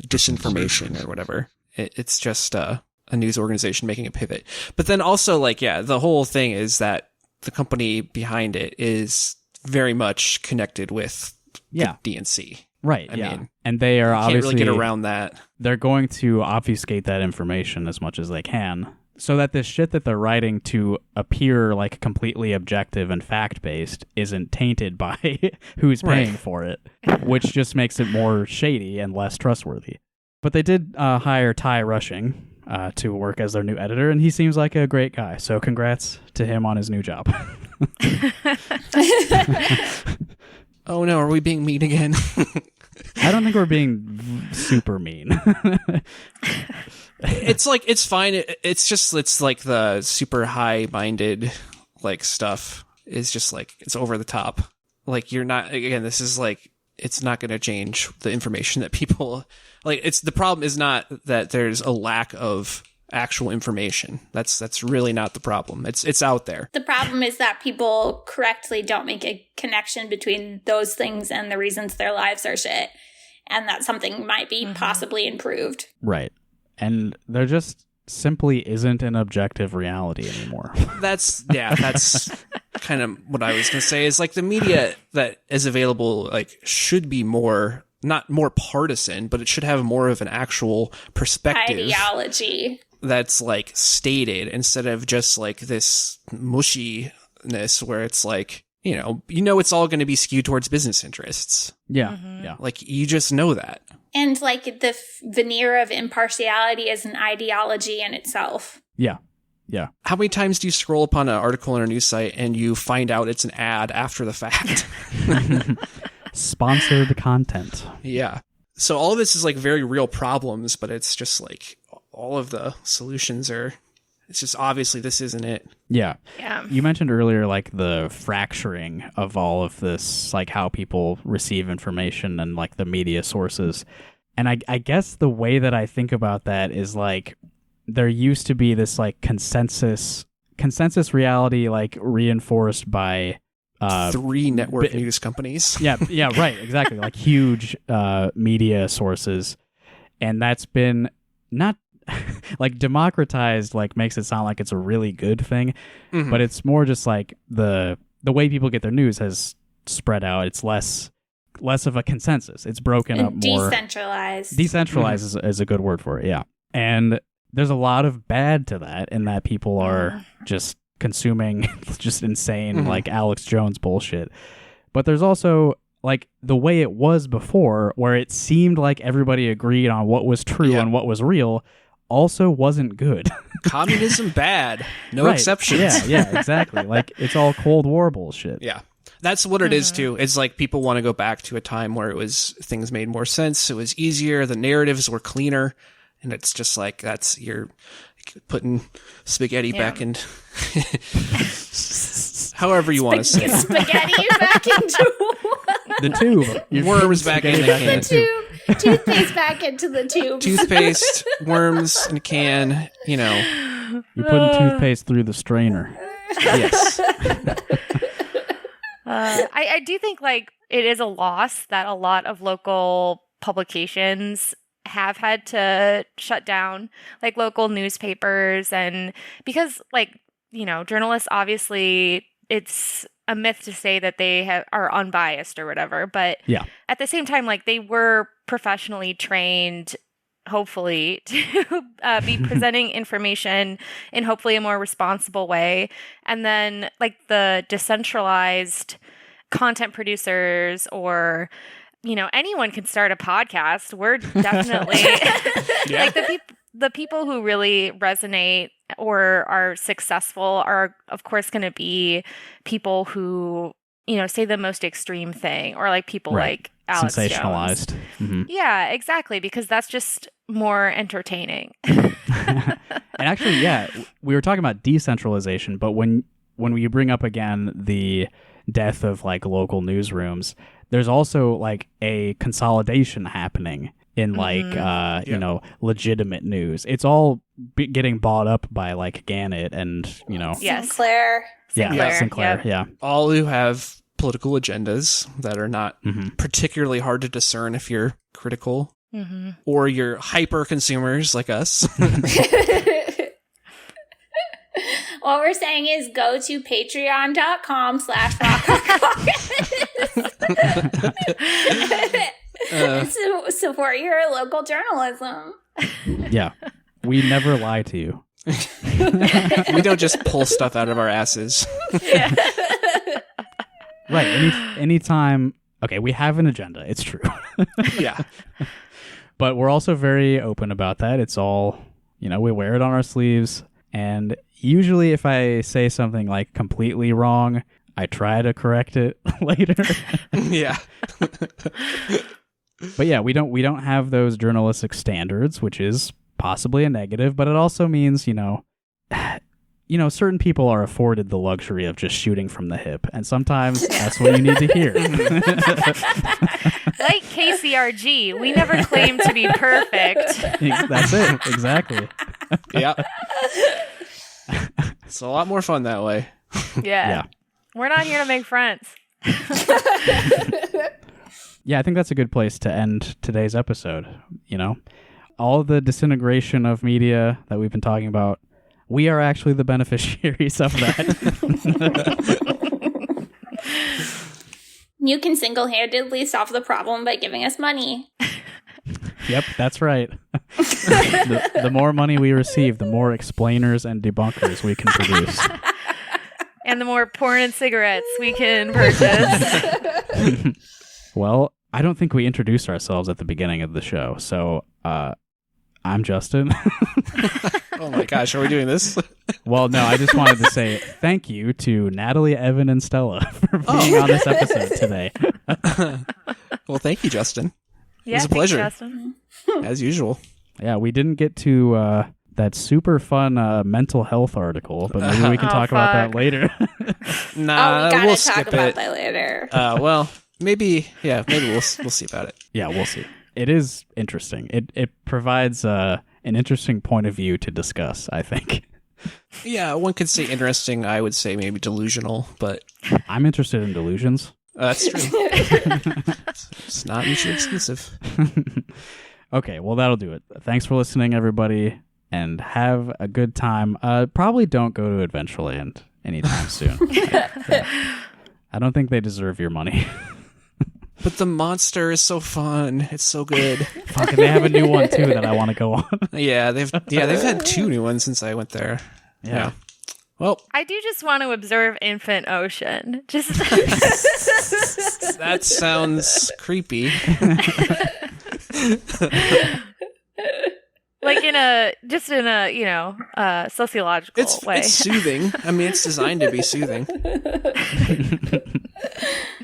S2: disinformation or whatever. It's just a news organization making a pivot. But then also, like, yeah, the whole thing is that the company behind it is very much connected with the DNC.
S3: Right.
S2: I mean,
S3: and they are
S2: can't
S3: obviously
S2: really get around that.
S3: They're going to obfuscate that information as much as they can, so that this shit that they're writing to appear like completely objective and fact-based isn't tainted by who's paying for it, which just makes it more shady and less trustworthy. But they did hire Ty Rushing to work as their new editor, and he seems like a great guy, so congrats to him on his new job.
S2: Oh no, are we being mean again?
S3: I don't think we're being super mean.
S2: It's like, it's fine. It's like the super high-minded like stuff is just like, it's over the top. Like, you're not, again, this is like, it's not going to change the information that people like. The problem is not that there's a lack of actual information. That's really not the problem. It's out there.
S4: The problem is that people correctly don't make a connection between those things and the reasons their lives are shit, and that something might be possibly improved.
S3: Right. And there just simply isn't an objective reality anymore.
S2: That's kind of what I was going to say, is like the media that is available like should be not more partisan, but it should have more of an actual perspective.
S4: Ideology.
S2: That's like stated, instead of just like this mushiness where it's like, it's all going to be skewed towards business interests.
S3: Yeah. Yeah.
S2: Like, you just know that.
S4: And like the veneer of impartiality is an ideology in itself.
S3: Yeah. Yeah.
S2: How many times do you scroll upon an article on a news site and you find out it's an ad after the fact?
S3: Sponsored content.
S2: Yeah. So all of this is like very real problems, but it's just like all of the solutions it's just obviously this isn't it.
S3: Yeah.
S1: Yeah.
S3: You mentioned earlier like the fracturing of all of this, like how people receive information and like the media sources. And I guess the way that I think about that is like there used to be this like consensus reality, like reinforced by
S2: 3 network news companies.
S3: Yeah, right, exactly. Like huge media sources. And that's been not like democratized, like makes it sound like it's a really good thing, but it's more just like the way people get their news has spread out. It's less of a consensus. It's broken up more. Decentralized is a good word for it, yeah. And there's a lot of bad to that, in that people are just consuming just insane like Alex Jones bullshit. But there's also like the way it was before, where it seemed like everybody agreed on what was true and what was real. also wasn't good.
S2: Communism bad. No
S3: Right.
S2: exceptions.
S3: Yeah, exactly. Like, it's all Cold War bullshit.
S2: Yeah. That's what it is too. It's like people want to go back to a time where things made more sense. It was easier. The narratives were cleaner. And it's just like, you're putting spaghetti back in. However you want to say it.
S4: Spaghetti back into
S3: The tube. You're
S2: Worms
S3: putting
S2: back in
S3: spaghetti
S2: the can.
S4: the tube. Toothpaste back into the tube.
S2: Toothpaste, worms in a can,
S3: You're putting toothpaste through the strainer.
S2: Yes.
S1: I do think like it is a loss that a lot of local publications have had to shut down, like local newspapers, and because like, journalists, obviously it's a myth to say that they are unbiased or whatever, but
S3: Yeah.
S1: at the same time, like they were professionally trained, hopefully, to be presenting information in hopefully a more responsible way. And then like the decentralized content producers or, anyone can start a podcast. We're definitely like the people who really resonate or are successful are, of course, going to be people who, say the most extreme thing, or like people like Alex Jones.
S3: Sensationalized. Mm-hmm.
S1: Yeah, exactly, because that's just more entertaining.
S3: And actually, yeah, we were talking about decentralization, but when we bring up again the death of like local newsrooms, there's also like a consolidation happening in like legitimate news. It's all getting bought up by like Gannett and
S1: Yes.
S4: Sinclair.
S3: Sinclair.
S1: Yep.
S3: Yeah.
S2: All who have political agendas that are not particularly hard to discern if you're critical or you're hyper consumers like us.
S4: What we're saying is go to patreon.com/rockcaucus. Support your local journalism.
S3: Yeah. We never lie to you.
S2: We don't just pull stuff out of our asses.
S4: Yeah.
S3: Right. Anytime. Okay, we have an agenda. It's true.
S2: Yeah.
S3: But we're also very open about that. It's all, we wear it on our sleeves. And usually if I say something like completely wrong, I try to correct it later.
S2: Yeah.
S3: But yeah, we don't have those journalistic standards, which is possibly a negative, but it also means, certain people are afforded the luxury of just shooting from the hip, and sometimes that's what you need to hear.
S1: Like KCRG, we never claim to be perfect.
S3: That's it, exactly.
S2: Yeah. It's a lot more fun that way.
S1: Yeah. We're not here to make friends.
S3: Yeah, I think that's a good place to end today's episode. All the disintegration of media that we've been talking about, we are actually the beneficiaries of that.
S4: You can single-handedly solve the problem by giving us money.
S3: Yep, that's right. The more money we receive, the more explainers and debunkers we can produce.
S1: And the more porn and cigarettes we can purchase.
S3: Well, I don't think we introduced ourselves at the beginning of the show, so I'm Justin.
S2: Oh my gosh, are we doing this?
S3: Well, no, I just wanted to say thank you to Natalie, Evan, and Stella for being on this episode today.
S2: Well, thank you, Justin.
S1: Yeah,
S2: was a pleasure.
S1: thanks, Justin.
S2: As usual.
S3: Yeah, we didn't get to that super fun mental health article, but maybe we can talk about that later.
S2: Nah,
S4: we gotta
S2: we'll
S4: talk
S2: skip
S4: about
S2: it.
S4: that later.
S2: Well, maybe we'll see about it.
S3: Yeah, we'll see. It is interesting. It provides an interesting point of view to discuss, I think.
S2: Yeah, one could say interesting. I would say maybe delusional, but
S3: I'm interested in delusions.
S2: that's true. It's not mutually exclusive.
S3: Okay, well, that'll do it. Thanks for listening, everybody, and have a good time. Probably don't go to Adventureland anytime soon. I don't think they deserve your money.
S2: But the monster is so fun. It's so good.
S3: Fuck, and they have a new one, too, that I want to go on.
S2: Yeah, they've had 2 new ones since I went there. Yeah. Well,
S1: I do just want to observe Infant Ocean. Just
S2: that sounds creepy.
S1: like in a sociological way.
S2: It's soothing. I mean, it's designed to be soothing.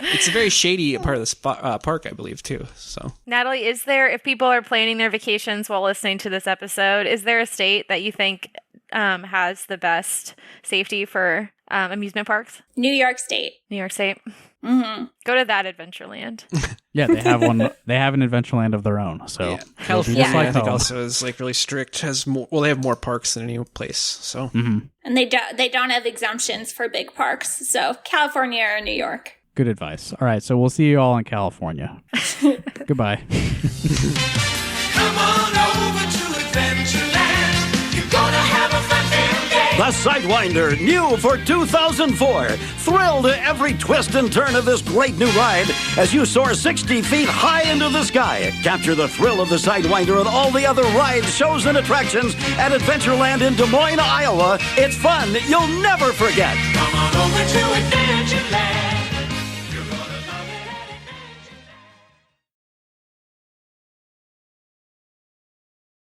S2: It's a very shady part of this park, I believe, too. So,
S1: Natalie, if people are planning their vacations while listening to this episode, is there a state that you think has the best safety for amusement parks?
S4: New York State.
S1: New York State.
S4: Mm-hmm.
S1: Go to that Adventureland.
S3: Yeah, they have one. They have an Adventureland of their own. So
S2: yeah. California,
S3: just like
S2: I think,
S3: home.
S2: also is like really strict. Has more. Well, they have more parks than any place. So,
S4: And they don't have exemptions for big parks. So California or New York.
S3: Good advice. All right, so we'll see you all in California. Goodbye.
S5: Come on over to Adventureland. You're gonna have a fun day.
S6: The Sidewinder, new for 2004. Thrill to every twist and turn of this great new ride as you soar 60 feet high into the sky. Capture the thrill of the Sidewinder and all the other rides, shows, and attractions at Adventureland in Des Moines, Iowa. It's fun you'll never forget.
S5: Come on over to Adventureland.